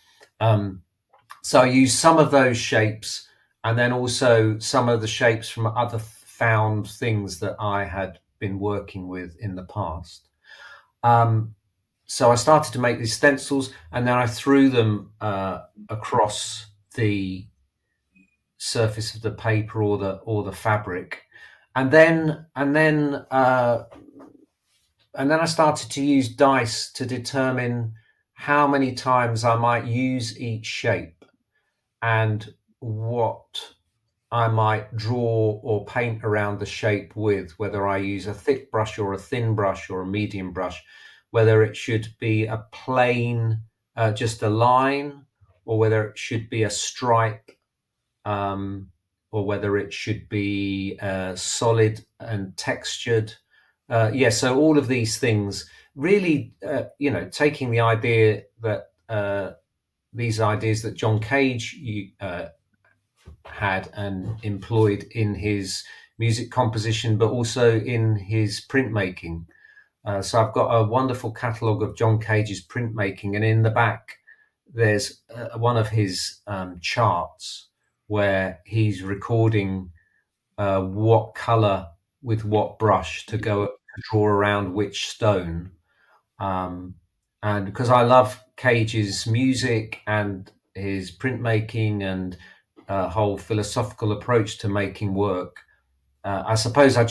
So I used some of those shapes, and then also some of the shapes from other found things that I had been working with in the past. So I started to make these stencils, and then I threw them across the surface of the paper or the fabric, and then I started to use dice to determine how many times I might use each shape and what I might draw or paint around the shape with, whether I use a thick brush or a thin brush or a medium brush, whether it should be a plain, just a line, or whether it should be a stripe, or whether it should be solid and textured. So all of these things really, taking the idea that these ideas that John Cage had and employed in his music composition, but also in his printmaking. So I've got a wonderful catalogue of John Cage's printmaking, and in the back there's one of his charts where he's recording what colour with what brush to draw around which stone. And because I love Cage's music and his printmaking and whole philosophical approach to making work, I suppose I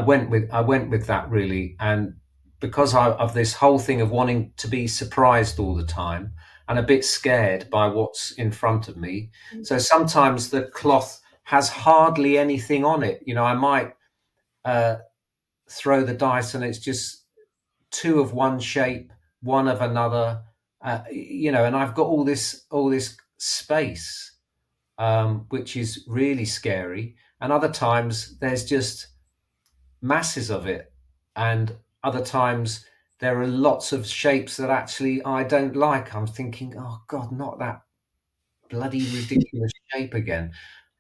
went with that really, and because of this whole thing of wanting to be surprised all the time and a bit scared by what's in front of me. So sometimes the cloth has hardly anything on it. I might throw the dice and it's just two of one shape, one of another, and I've got all this space, which is really scary. And other times there's just masses of it, and other times there are lots of shapes that actually I don't like. I'm thinking, oh God, not that bloody ridiculous shape again.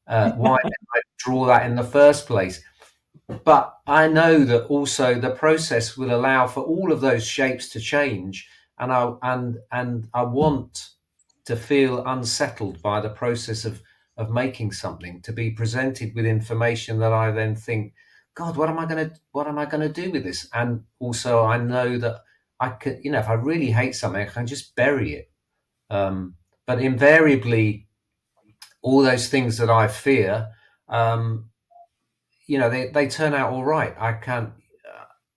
Why did I draw that in the first place? But I know that also the process will allow for all of those shapes to change, and I want to feel unsettled by the process of making something, to be presented with information that I then think, God, what am I going to do with this? And also I know that I could, if I really hate something, I can just bury it. But invariably, all those things that I fear, they turn out all right. I can't.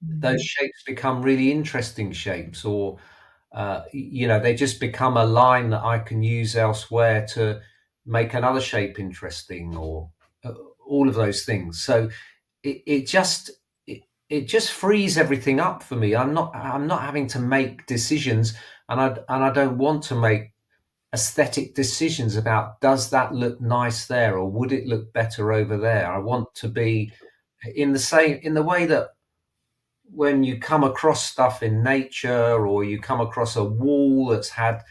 Those shapes become really interesting shapes, or they just become a line that I can use elsewhere to make another shape interesting, or all of those things. So it just frees everything up for me. I'm not having to make decisions, and I don't want to make aesthetic decisions about, does that look nice there, or would it look better over there. I want to be in the way that when you come across stuff in nature, or you come across a wall that's had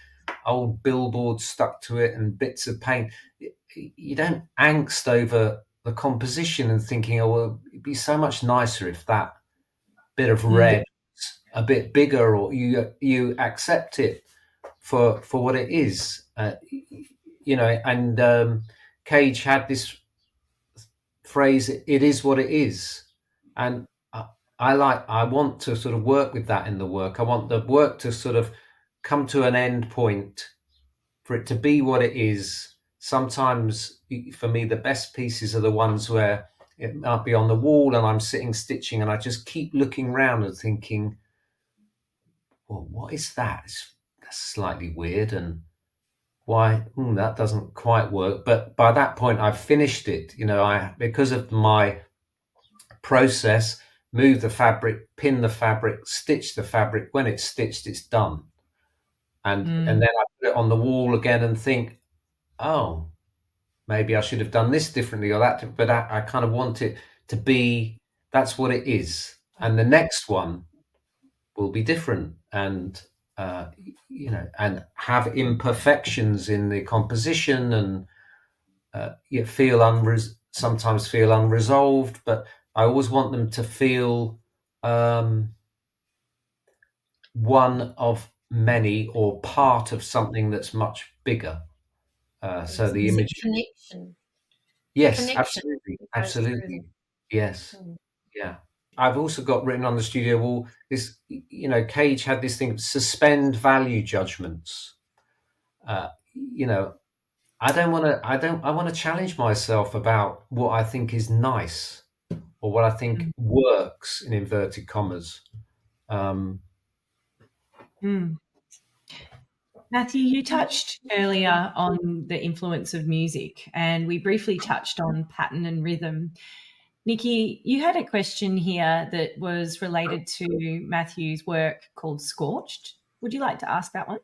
old billboards stuck to it and bits of paint, you don't angst over the composition and thinking, oh, well, it'd be so much nicer if that bit of red was a bit bigger, or you accept it for what it is. And Cage had this phrase, it is what it is. And I want to sort of work with that in the work. I want the work to sort of come to an end point, for it to be what it is. Sometimes for me, the best pieces are the ones where it might be on the wall and I'm sitting stitching and I just keep looking around and thinking, well, what is that? That's slightly weird, and why that doesn't quite work. But by that point I've finished it. Because of my process, move the fabric, pin the fabric, stitch the fabric. When it's stitched, it's done. And then I put it on the wall again and think, oh, maybe I should have done this differently or that. But I kind of want it to be, that's what it is. And the next one will be different, and and have imperfections in the composition, and you sometimes feel unresolved, but I always want them to feel one of many, or part of something that's much bigger. So the image, connection. yes, Connection absolutely, yes, yeah. I've also got written on the studio wall this, Cage had this thing, suspend value judgments. I want to challenge myself about what I think is nice, or what I think works, in inverted commas. Matthew, you touched earlier on the influence of music, and we briefly touched on pattern and rhythm. Nikki, you had a question here that was related to Matthew's work called Scorched. Would you like to ask that one?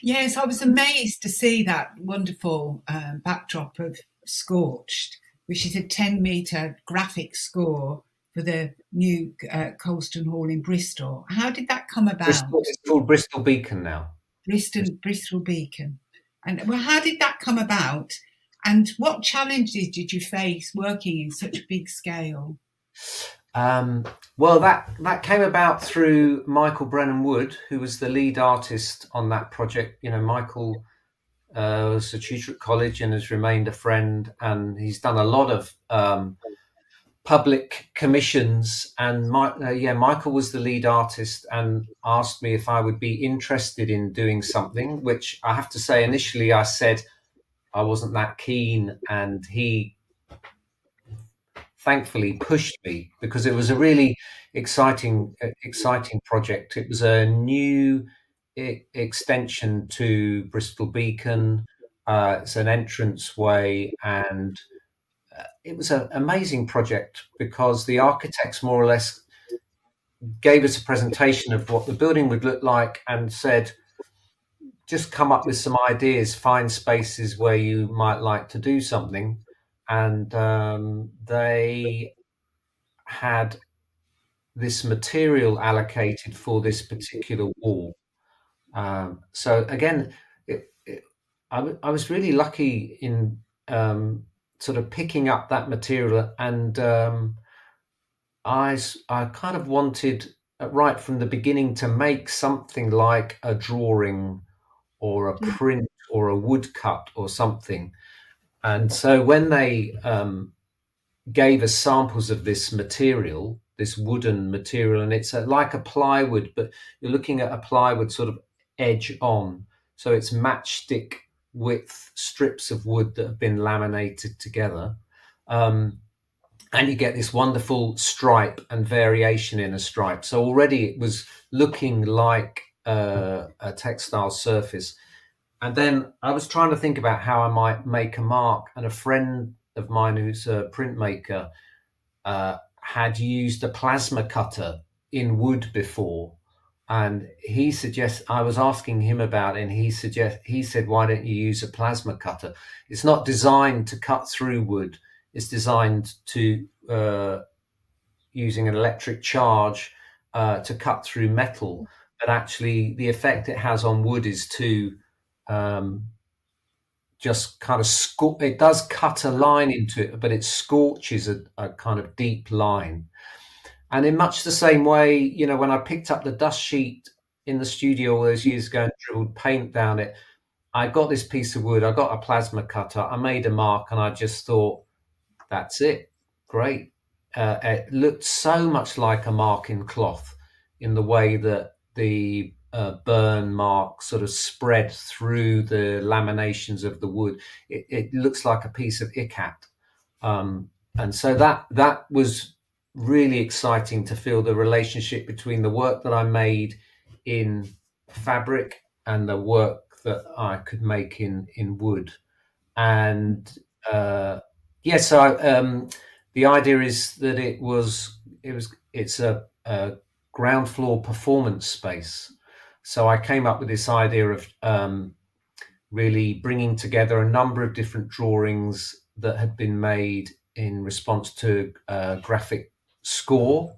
Yes, I was amazed to see that wonderful backdrop of Scorched, which is a 10-metre graphic score for the new Colston Hall in Bristol. How did that come about? It's called Bristol Beacon now. Bristol Beacon. And well, how did that come about? And what challenges did you face working in such a big scale? Well, that came about through Michael Brennan Wood, who was the lead artist on that project. You know, Michael was a tutor at college and has remained a friend, and he's done a lot of public commissions. And Michael was the lead artist and asked me if I would be interested in doing something, which I have to say initially I said I wasn't that keen, and he thankfully pushed me because it was a really exciting project. It was a new extension to Bristol Beacon. It's an entranceway, and it was an amazing project because the architects more or less gave us a presentation of what the building would look like and said, just come up with some ideas, find spaces where you might like to do something. And they had this material allocated for this particular wall. So again, I was really lucky in sort of picking up that material, and I kind of wanted right from the beginning to make something like a drawing or a print or a woodcut or something. And so when they gave us samples of this material, this wooden material, and it's like a plywood, but you're looking at a plywood sort of edge on. So it's matchstick width strips of wood that have been laminated together. And you get this wonderful stripe and variation in a stripe. So already it was looking like a textile surface. And then I was trying to think about how I might make a mark, and a friend of mine who's a printmaker had used a plasma cutter in wood before, and I was asking him about it, and he said, why don't you use a plasma cutter? It's not designed to cut through wood. It's designed to using an electric charge to cut through metal, but actually the effect it has on wood is to just kind of it does cut a line into it, but it scorches a kind of deep line. And in much the same way, you know, when I picked up the dust sheet in the studio all those years ago and dribbled paint down it, I got this piece of wood, I got a plasma cutter, I made a mark, and I just thought, that's it, great. It looked so much like a mark in cloth in the way that the burn mark sort of spread through the laminations of the wood. It looks like a piece of ikat. And so that was really exciting to feel the relationship between the work that I made in fabric and the work that I could make in wood. And so the idea is that it's a ground floor performance space. So I came up with this idea of really bringing together a number of different drawings that had been made in response to graphic score,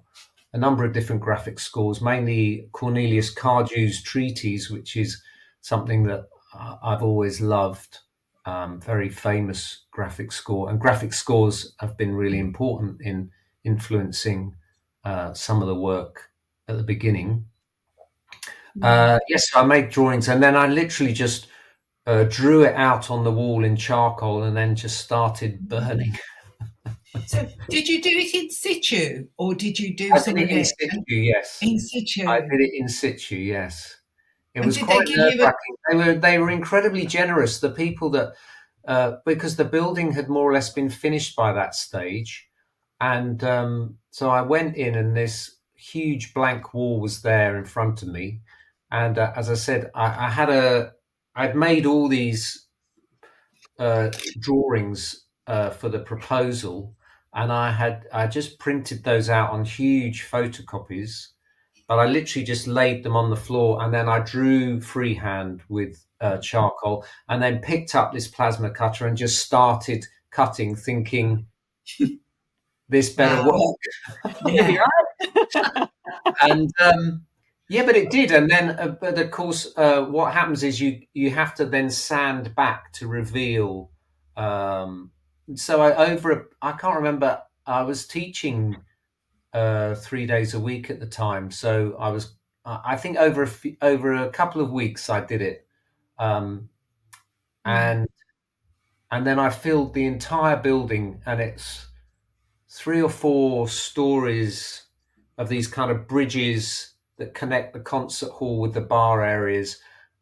a number of different graphic scores, mainly Cornelius Cardew's treatise, which is something that I've always loved. Very famous graphic score, and graphic scores have been really important in influencing some of the work at the beginning. Yes, I made drawings, and then I literally just drew it out on the wall in charcoal and then just started burning. So did you do it in situ, or did you do some of it in situ? Yes. In situ. I did it in situ, yes. It And was did quite they give you nerve-wracking. They were incredibly generous. The people that because the building had more or less been finished by that stage, and so I went in, and this huge blank wall was there in front of me, And as I said, I'd made all these drawings for the proposal, and I just printed those out on huge photocopies, but I literally just laid them on the floor, and then I drew freehand with charcoal, and then picked up this plasma cutter and just started cutting, thinking this better Wow. work. Yeah. And yeah, but it did. And then, but of course, what happens is you have to then sand back to reveal. So I can't remember. I was teaching 3 days a week at the time, so I think over a couple of weeks I did it, and then I filled the entire building, and it's 3 or 4 stories of these kind of bridges that connect the concert hall with the bar areas,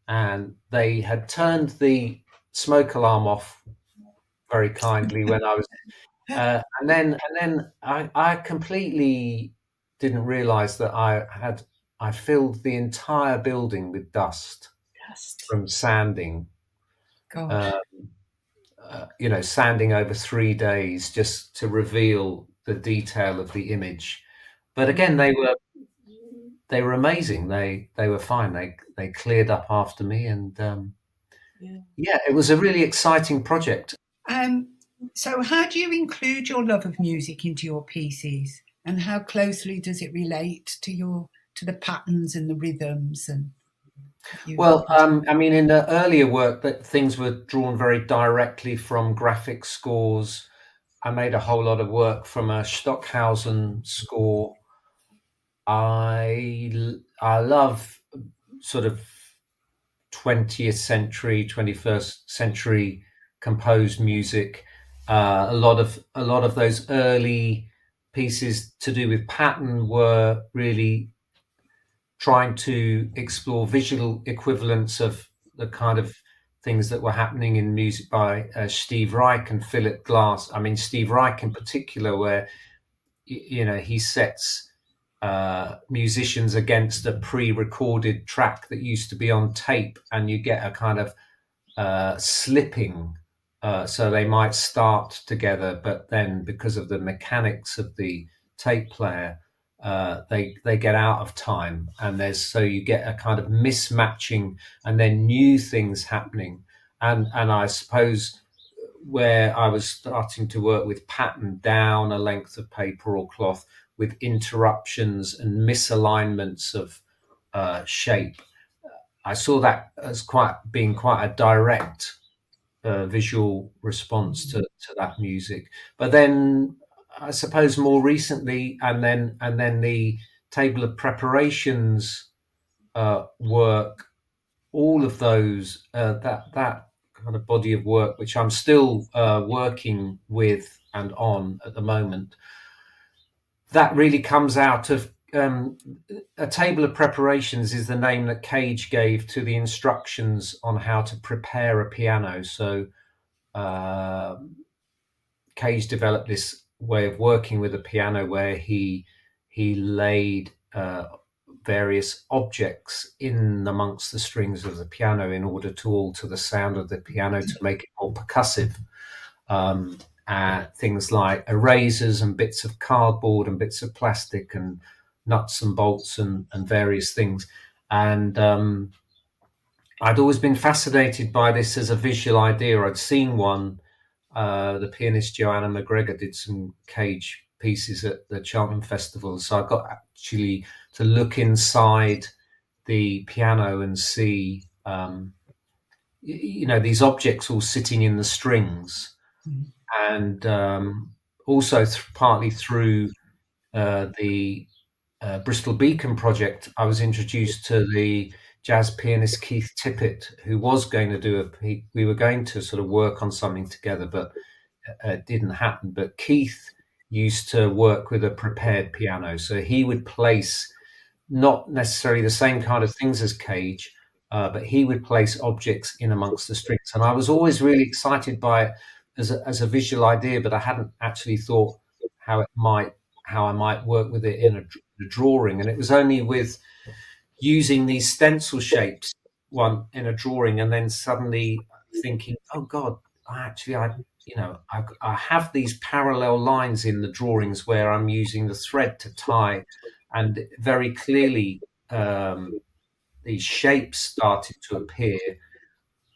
and they had turned the smoke alarm off very kindly when I was, and then I completely didn't realize that I filled the entire building with dust from sanding. Gosh. Sanding over 3 days just to reveal the detail of the image. But again, they were amazing. They were fine. They cleared up after me, and it was a really exciting project. So how do you include your love of music into your pieces, and how closely does it relate to the patterns and the rhythms? And well, I mean, in the earlier work, that things were drawn very directly from graphic scores. I made a whole lot of work from a Stockhausen score. I love sort of 20th century, 21st century composed music. A lot of those early pieces to do with pattern were really trying to explore visual equivalents of the kind of things that were happening in music by Steve Reich and Philip Glass. I mean, Steve Reich in particular, where he sets musicians against a pre-recorded track that used to be on tape, and you get a kind of slipping. So they might start together, but then because of the mechanics of the tape player, they get out of time, and so you get a kind of mismatching, and then new things happening. And I suppose where I was starting to work with pattern down a length of paper or cloth, with interruptions and misalignments of shape, I saw that as being quite a direct visual response to that music. But then I suppose more recently, and then the table of preparations work, all of those that kind of body of work, which I'm still working with and on at the moment, that really comes out of a table of preparations is the name that Cage gave to the instructions on how to prepare a piano. So Cage developed this way of working with a piano where he laid various objects in amongst the strings of the piano in order to alter the sound of the piano to make it more percussive. Things like erasers and bits of cardboard and bits of plastic and nuts and bolts and various things. And I'd always been fascinated by this as a visual idea. I'd seen one. The pianist Joanna McGregor did some Cage pieces at the Cheltenham Festival. So I got actually to look inside the piano and see, these objects all sitting in the strings. And also partly through the Bristol Beacon project, I was introduced to the jazz pianist Keith Tippett, who was going to we were going to sort of work on something together, but it didn't happen. But Keith used to work with a prepared piano, so he would place not necessarily the same kind of things as Cage, but he would place objects in amongst the strings. And I was always really excited by it as a visual idea, but I hadn't actually thought how I might work with it in a drawing. And it was only with using these stencil shapes one in a drawing, and then suddenly thinking, oh God, I have these parallel lines in the drawings where I'm using the thread to tie, and very clearly these shapes started to appear,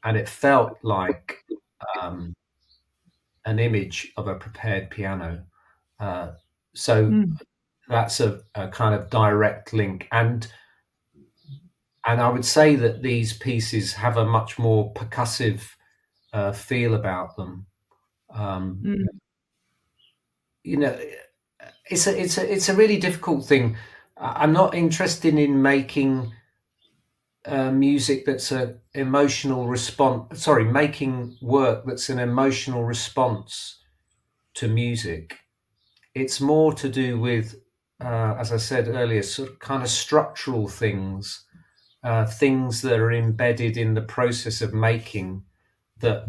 and it felt like an image of a prepared piano. So that's a kind of direct link, and I would say that these pieces have a much more percussive feel about them. You know, it's a really difficult thing. I'm not interested in making music that's an emotional response. Sorry, making work that's an emotional response to music. It's more to do with, as I said earlier, sort of kind of structural things, things that are embedded in the process of making that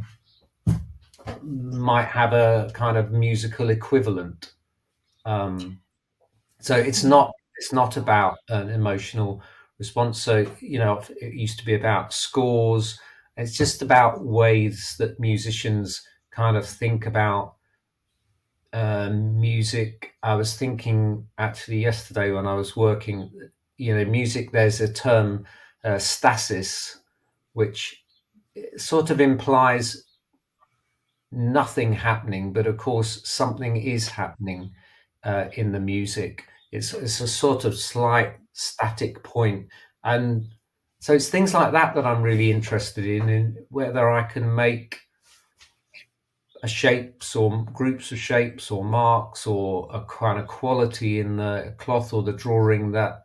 might have a kind of musical equivalent. So it's not about an emotional response. So, it used to be about scores. It's just about ways that musicians kind of think about music. I was thinking actually yesterday when I was working, music, there's a term, stasis, which sort of implies nothing happening, but of course something is happening in the music. It's a sort of slight static point, and so it's things like that I'm really interested in whether I can make shapes or groups of shapes or marks or a kind of quality in the cloth or the drawing that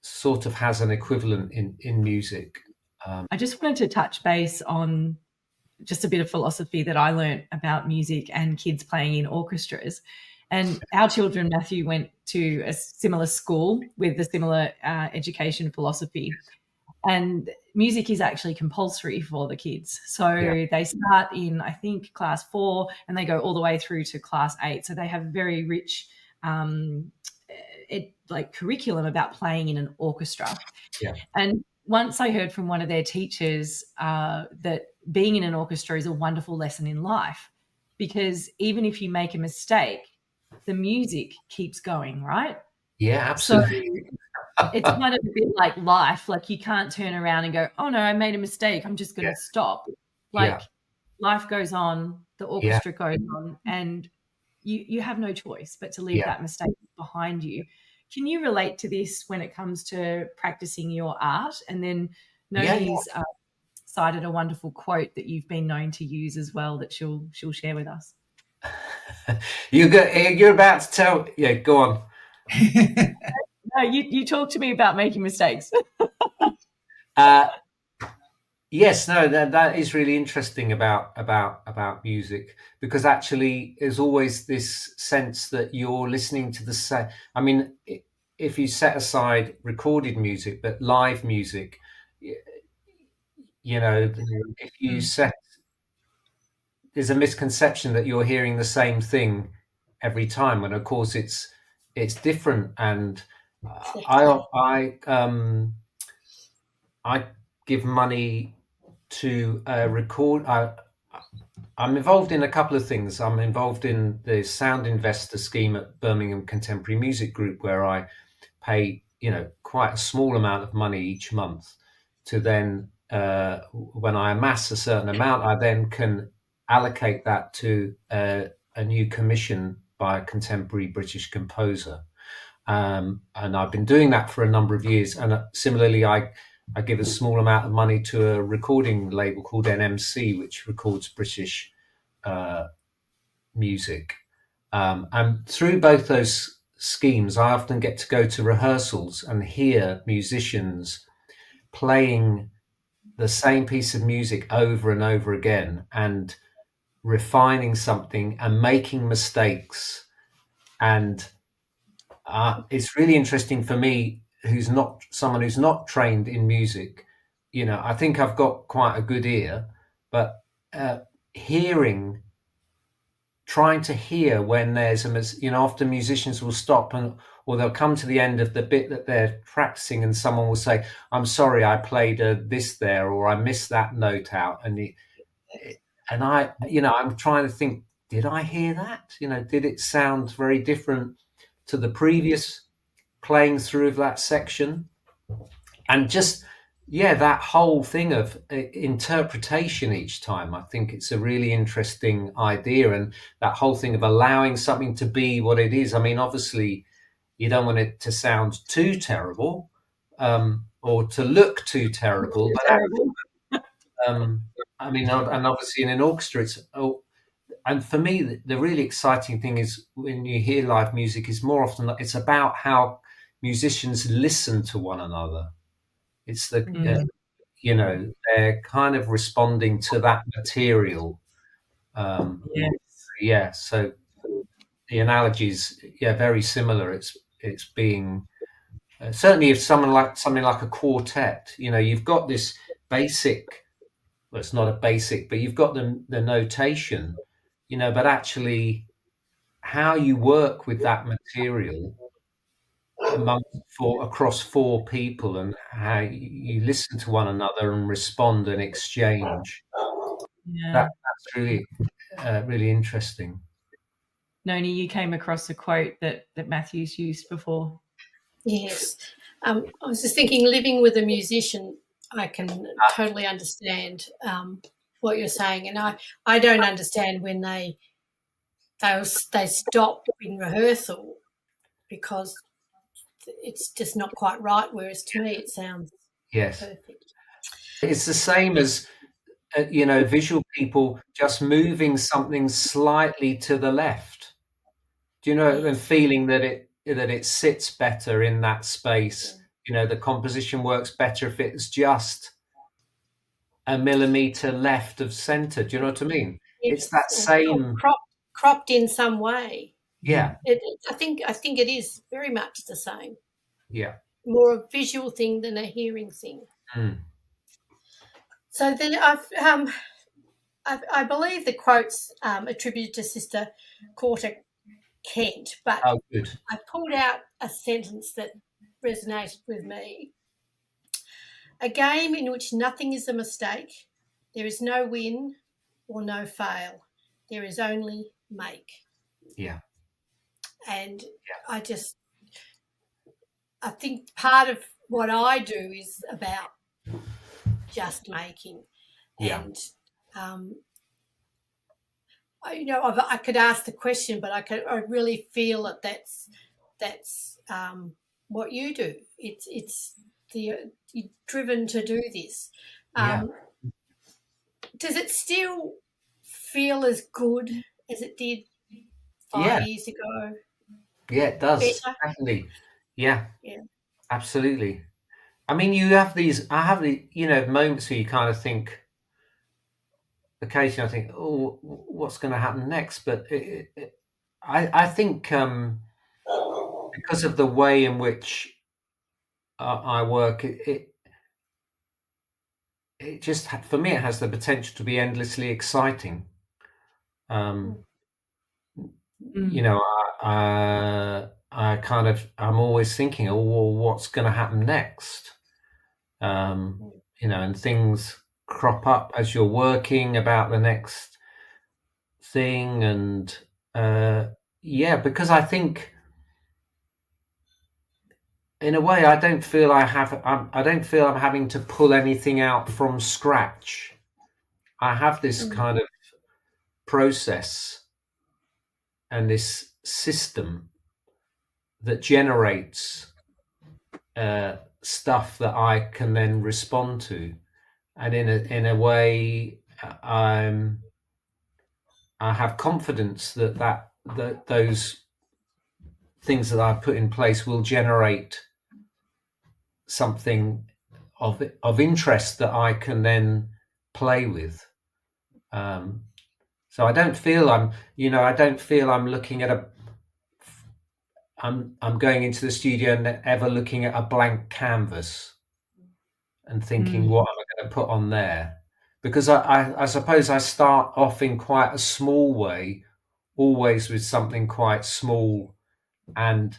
sort of has an equivalent in music. I just wanted to touch base on just a bit of philosophy that I learnt about music and kids playing in orchestras. And our children, Matthew, went to a similar school with a similar education philosophy. And music is actually compulsory for the kids. So they start in, I think, class 4 and they go all the way through to class 8. So they have a very rich curriculum about playing in an orchestra. Yeah. And once I heard from one of their teachers that being in an orchestra is a wonderful lesson in life, because even if you make a mistake, the music keeps going, right? Yeah, absolutely. So it's kind of a bit like life. Like you can't turn around and go, oh no, I made a mistake, I'm just going to stop. Life goes on, the orchestra goes on, and you have no choice but to leave that mistake behind you. Can you relate to this when it comes to practicing your art? And then Nomi's cited a wonderful quote that you've been known to use as well that she'll share with us. You're about to tell. Yeah, go on. No, you talk to me about making mistakes. Yes, no, that is really interesting about music, because actually there's always this sense that you're listening to the same. I mean, if you set aside recorded music, but live music, if you set, there's a misconception that you're hearing the same thing every time, when of course it's different. And I give money to record. I'm involved in a couple of things. I'm involved in the Sound Investor scheme at Birmingham Contemporary Music Group, where I pay, quite a small amount of money each month to then, when I amass a certain amount, I then can allocate that to a new commission by a contemporary British composer. And I've been doing that for a number of years. And similarly, I give a small amount of money to a recording label called NMC, which records British music. And through both those schemes, I often get to go to rehearsals and hear musicians playing the same piece of music over and over again and refining something and making mistakes. And it's really interesting for me, who's not trained in music. I think I've got quite a good ear, but hearing trying to hear when there's often musicians will stop or they'll come to the end of the bit that they're practicing, and someone will say, "I'm sorry, I played this there," or "I missed that note out," and I'm trying to think, did I hear that? Did it sound very different to the previous playing through of that section? And just that whole thing of interpretation each time, I think it's a really interesting idea, and that whole thing of allowing something to be what it is. I mean, obviously you don't want it to sound too terrible, or to look too terrible, but I mean, and obviously in an orchestra and for me the really exciting thing is when you hear live music is more often it's about how musicians listen to one another. It's they're kind of responding to that material. So the analogy is very similar. It's being certainly if something like a quartet, you've got this basic, well, it's not a basic, but you've got the notation, but actually how you work with that material across four people, and how you listen to one another and respond and exchange. That's really really interesting. Noni, you came across a quote that Matthew's used before. Yes. I was just thinking, living with a musician, I can totally understand what you're saying, and I don't understand when they stop in rehearsal because it's just not quite right, whereas to me it sounds perfect. It's the same as visual people just moving something slightly to the left, and feeling that it sits better in that space. The composition works better if it's just a millimeter left of center. Do you know what I mean? It's that same cropped in some way. I think it is very much the same. More a visual thing than a hearing thing. So then I believe the quote's attributed to Sister Quarter Kent, but I pulled out a sentence that resonated with me. A game in which nothing is a mistake, there is no win or no fail, there is only make. And I think part of what I do is about just making. And I could ask the question, but I really feel that that's what you do. It's you're driven to do this. Does it still feel as good as it did 5 years ago? Yeah, it does. Better? Definitely. Yeah. Absolutely. I mean, I have the moments where you kind of think, occasionally I think, oh, what's going to happen next? But I think because of the way in which I work, it just, for me, it has the potential to be endlessly exciting. I'm always thinking, oh, well, what's going to happen next? And things crop up as you're working about the next thing. And because I think, in a way, I don't feel I'm having to pull anything out from scratch. I have this kind of process and this system that generates stuff that I can then respond to, and in a way, I have confidence that those things that I put in place will generate something of interest that I can then play with. So I don't feel I'm looking at I'm going into the studio and ever looking at a blank canvas and thinking, what am I going to put on there? Because I suppose I start off in quite a small way, always with something quite small, and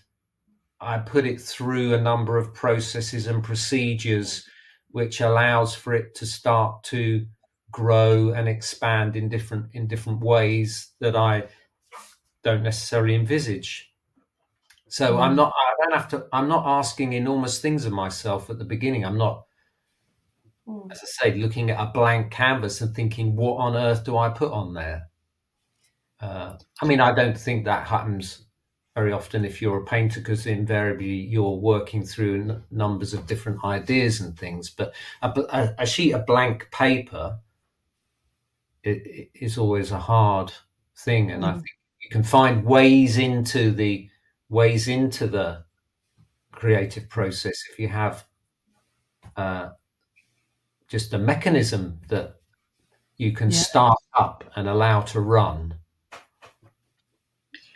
I put it through a number of processes and procedures which allows for it to start to grow and expand in different ways that I don't necessarily envisage. So I'm not asking enormous things of myself at the beginning. I'm not, as I say, looking at a blank canvas and thinking, what on earth do I put on there? I mean, I don't think that happens very often if you're a painter, because invariably you're working through numbers of different ideas and things. But a sheet of blank paper it is always a hard thing, and I think you can find ways into the creative process if you have just a mechanism that you can start up and allow to run.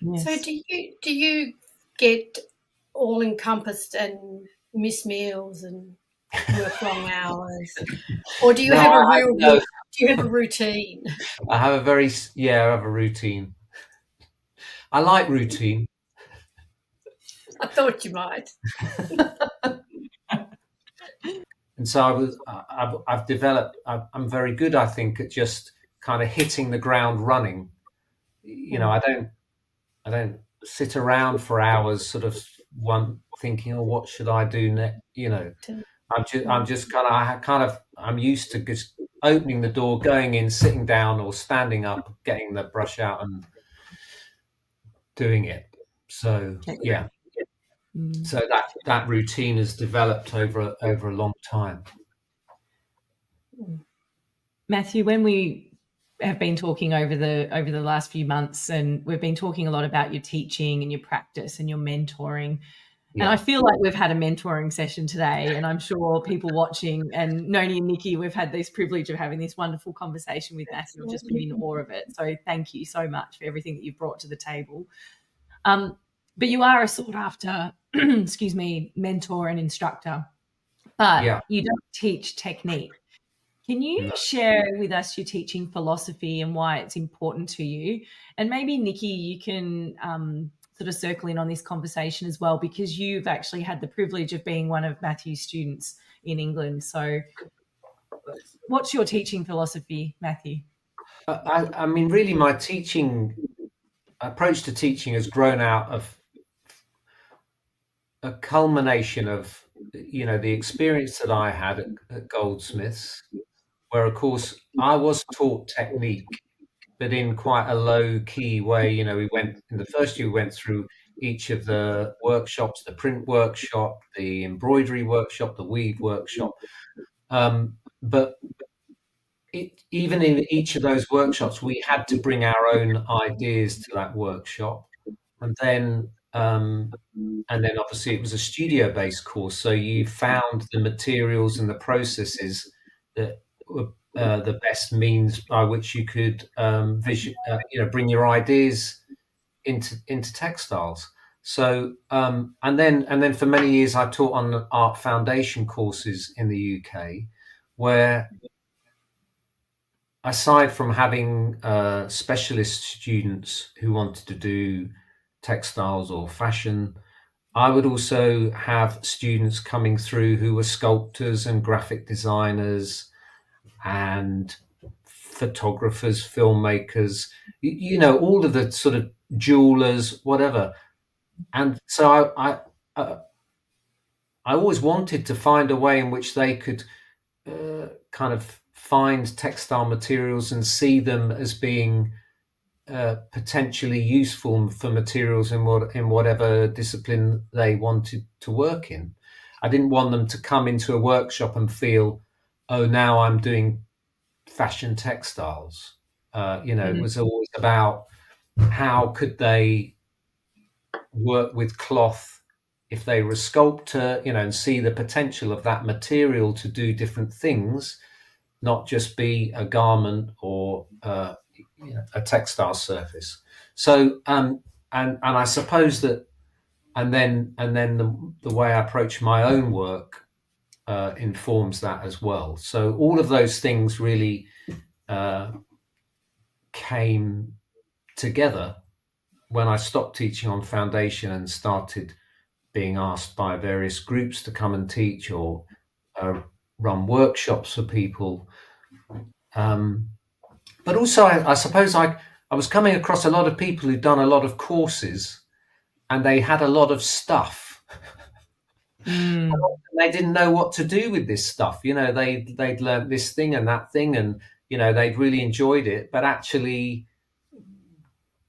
Yes. So do you get all encompassed and miss meals and work long hours, or do you have a routine? I have a routine. I like routine. I thought you might. And so I've developed. I'm very good, I think, at just kind of hitting the ground running. You know, I don't sit around for hours, sort of thinking, oh, what should I do next? You know, I'm used to just opening the door, going in, sitting down, or standing up, getting the brush out, and doing it. So yeah. So that routine has developed over a long time. Matthew, when we have been talking over the last few months, and we've been talking a lot about your teaching and your practice and your mentoring, and I feel like we've had a mentoring session today, and I'm sure people watching, and Noni and Nikki, we've had this privilege of having this wonderful conversation with Matthew. I've just been in awe of it. So thank you so much for everything that you've brought to the table. But you are a sought after, mentor and instructor, but you don't teach technique. Can you share with us your teaching philosophy and why it's important to you? And maybe, Nikki, you can sort of circle in on this conversation as well, because you've actually had the privilege of being one of Matthew's students in England. So what's your teaching philosophy, Matthew? I mean, really, my teaching approach to teaching has grown out of a culmination of, you know, the experience that I had at Goldsmiths, where, of course, I was taught technique, but in quite a low-key way. You know, in the first year, we went through each of the workshops, the print workshop, the embroidery workshop, the weave workshop. But even in each of those workshops, we had to bring our own ideas to that workshop. And then obviously it was a studio-based course, so you found the materials and the processes that were the best means by which you could bring your ideas into textiles. So and then for many years I taught on art foundation courses in the UK, where, aside from having specialist students who wanted to do textiles or fashion, I would also have students coming through who were sculptors and graphic designers and photographers, filmmakers, you know, all of the sort of jewelers, whatever. And so I always wanted to find a way in which they could kind of find textile materials and see them as being potentially useful for materials in whatever discipline they wanted to work in. I didn't want them to come into a workshop and feel, oh, now I'm doing fashion textiles. It was always about how could they work with cloth if they were a sculptor, and see the potential of that material to do different things, not just be a garment or a textile surface. So and I suppose that, and then the way I approach my own work informs that as well. So all of those things really came together when I stopped teaching on foundation and started being asked by various groups to come and teach or run workshops for people. But also, I suppose I was coming across a lot of people who'd done a lot of courses and they had a lot of stuff. They didn't know what to do with this stuff. They'd learned this thing and that thing, and they'd really enjoyed it, but actually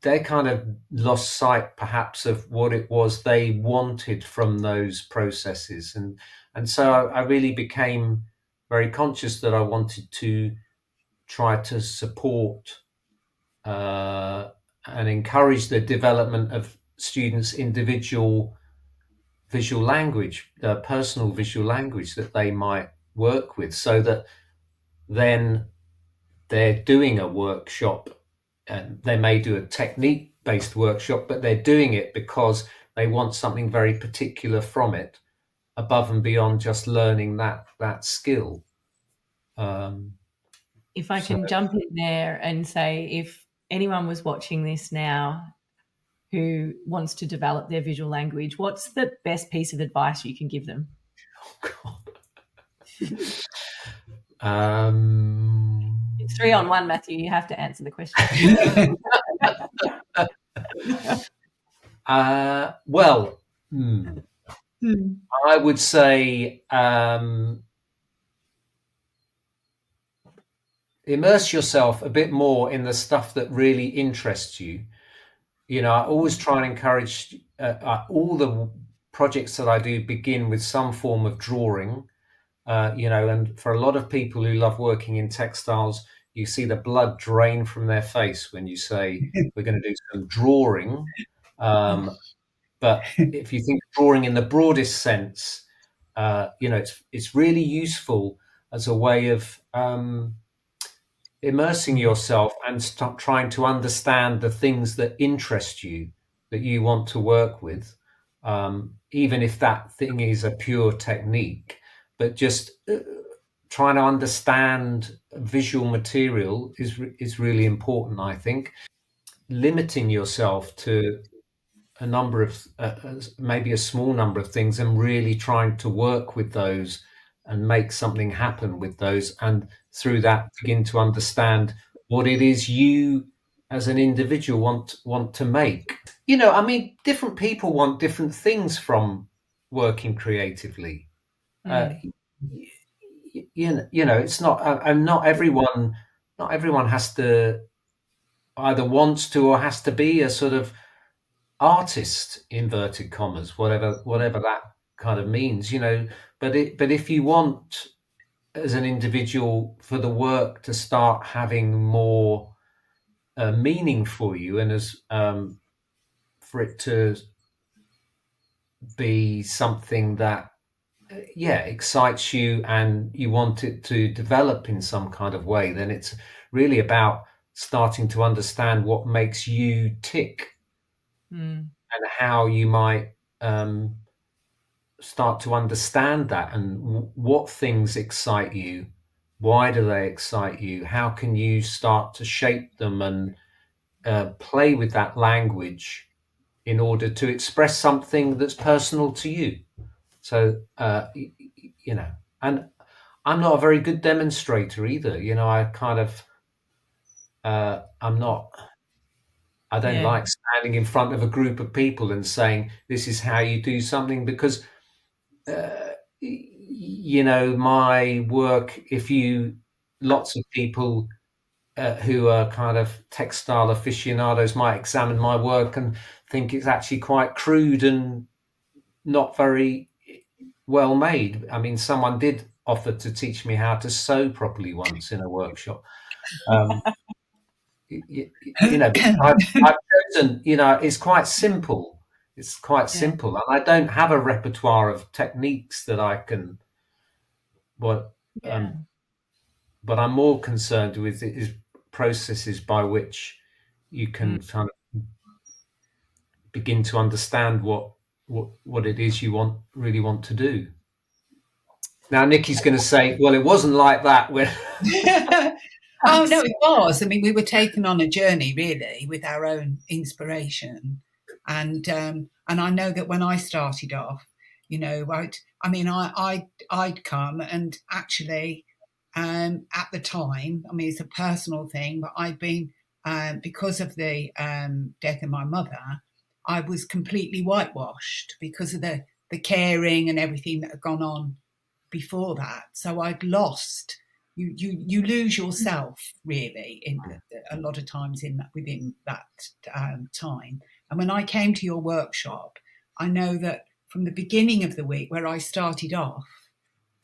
they kind of lost sight perhaps of what it was they wanted from those processes. And so I really became very conscious that I wanted to try to support and encourage the development of students' individual visual language, personal visual language that they might work with, so that then they're doing a workshop, and they may do a technique-based workshop, but they're doing it because they want something very particular from it, above and beyond just learning that skill. If I can jump in there and say, if anyone was watching this now who wants to develop their visual language, what's the best piece of advice you can give them? Oh, God. It's 3 on 1, Matthew. You have to answer the question. Well, I would say immerse yourself a bit more in the stuff that really interests you. I always try and encourage all the projects that I do begin with some form of drawing. And for a lot of people who love working in textiles, you see the blood drain from their face when you say we're going to do some drawing. But if you think drawing in the broadest sense, it's really useful as a way of immersing yourself and trying to understand the things that interest you, that you want to work with, even if that thing is a pure technique. But just trying to understand visual material is really important, I think. Limiting yourself to a number of, maybe a small number of things, and really trying to work with those and make something happen with those, and through that begin to understand what it is you as an individual want to make. Different people want different things from working creatively. It's not, and not everyone has to, either wants to or has to be a sort of artist, inverted commas, whatever that kind of means, but if you want as an individual for the work to start having more meaning for you, and as for it to be something that excites you and you want it to develop in some kind of way, then it's really about starting to understand what makes you tick, and how you might start to understand that, and what things excite you, why do they excite you, how can you start to shape them and play with that language in order to express something that's personal to you. So and I'm not a very good demonstrator either. I kind of I don't like standing in front of a group of people and saying this is how you do something, because my work, lots of people who are kind of textile aficionados might examine my work and think it's actually quite crude and not very well made. I mean, someone did offer to teach me how to sew properly once in a workshop. I've chosen, it's quite simple. It's quite simple, and I don't have a repertoire of techniques that I can. What I'm more concerned with is processes by which you can kind of begin to understand what it is you really want to do. Now, Nikki's going to say, "Well, it wasn't like that." When Oh no, it was. I mean, we were taken on a journey really with our own inspiration, and I know that when I started off, you know, I'd come and actually, at the time, I mean, it's a personal thing, but I'd been because of the death of my mother, I was completely whitewashed because of the caring and everything that had gone on before that. So I'd lost. You lose yourself really in a lot of times within that time. And when I came to your workshop, I know that from the beginning of the week where I started off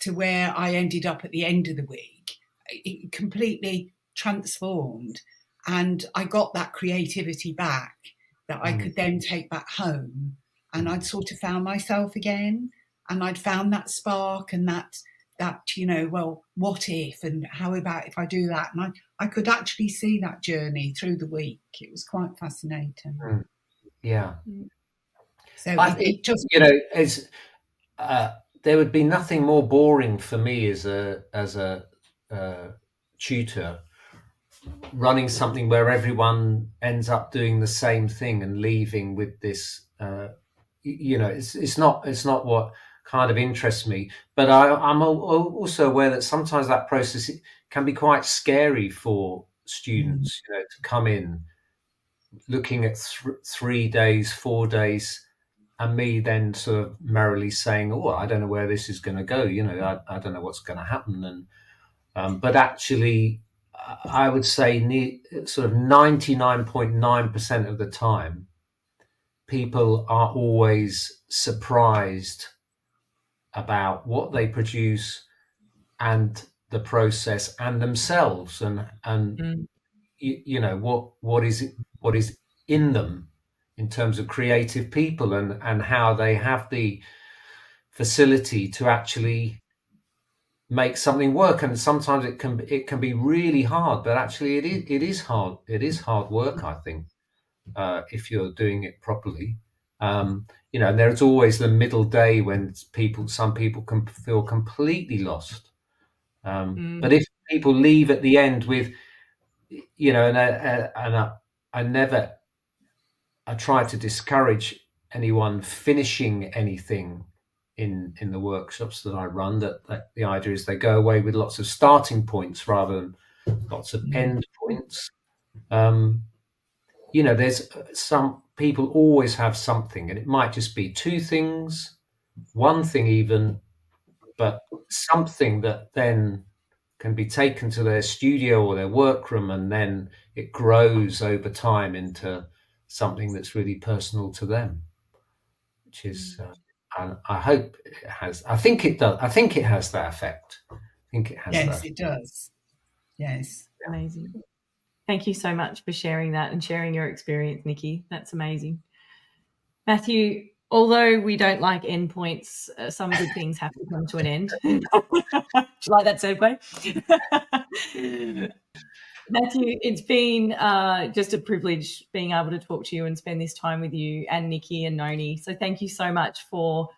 to where I ended up at the end of the week, it completely transformed, and I got that creativity back that I could then take back home, and I'd sort of found myself again, and I'd found that spark and that you know, well, what if, and how about if I do that? And I could actually see that journey through the week. It was quite fascinating. Yeah. So it just, you know, there would be nothing more boring for me as a tutor, running something where everyone ends up doing the same thing and leaving with this. You know, it's not what kind of interests me, but I'm also aware that sometimes that process can be quite scary for students, you know, to come in looking at 3 days, 4 days, and me then sort of merrily saying, oh, I don't know where this is going to go, you know, I don't know what's going to happen. And but actually I would say sort of 99.9% of the time people are always surprised about what they produce and the process and themselves, and you know what is in them in terms of creative people, and how they have the facility to actually make something work. And sometimes it can be really hard, but actually it is hard work, I think, if you're doing it properly. You know, and there's always the middle day when some people can feel completely lost. But if people leave at the end with, you know, I try to discourage anyone finishing anything in the workshops that I run. That the idea is they go away with lots of starting points rather than lots of end points. You know, there's some people always have something, and it might just be 2 things, 1 thing even, but something that then can be taken to their studio or their workroom, and then it grows over time into something that's really personal to them, which is, and I hope it has. I think it does. I think it has that effect. I think it has. yes, that. it does. Yes. Amazing. Thank you so much for sharing that and sharing your experience, Nikki. That's amazing. Matthew, although we don't like endpoints, some good things have to come to an end. Do you like that segue? Matthew, it's been just a privilege being able to talk to you and spend this time with you and Nikki and Noni. So thank you so much for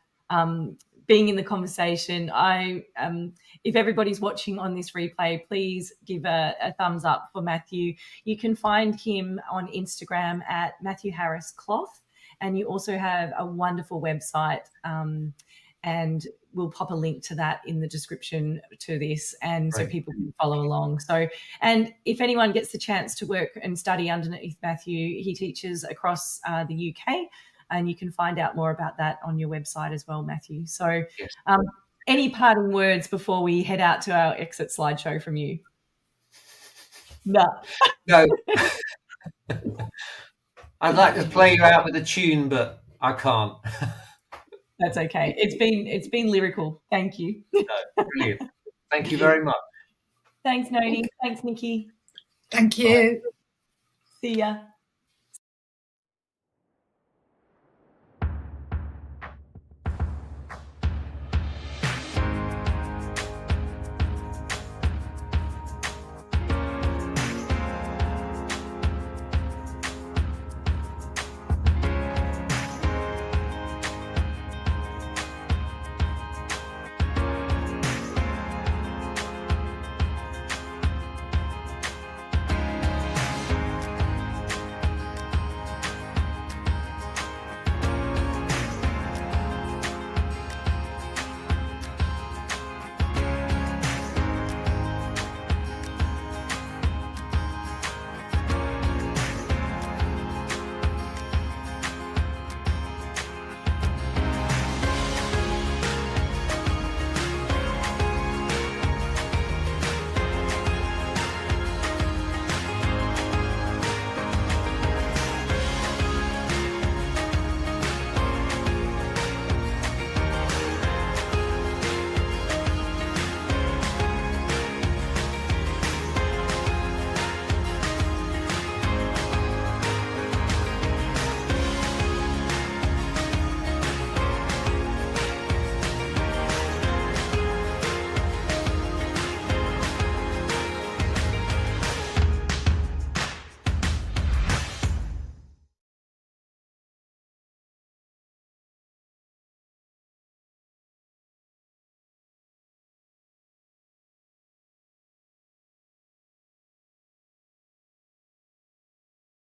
being in the conversation. If everybody's watching on this replay, please give a thumbs up for Matthew. You can find him on Instagram at Matthew Harris Cloth, and you also have a wonderful website, and we'll pop a link to that in the description to this, and so people can follow along. So, and if anyone gets the chance to work and study underneath Matthew, he teaches across the UK, and you can find out more about that on your website as well, Matthew. So Yes. Any parting words before we head out to our exit slideshow from you? No. I'd like to play you out with a tune, but I can't. That's okay. It's been lyrical. Thank you. No, brilliant. Thank you very much. Thanks, Noni. Thanks, Nikki. Thank you. See ya.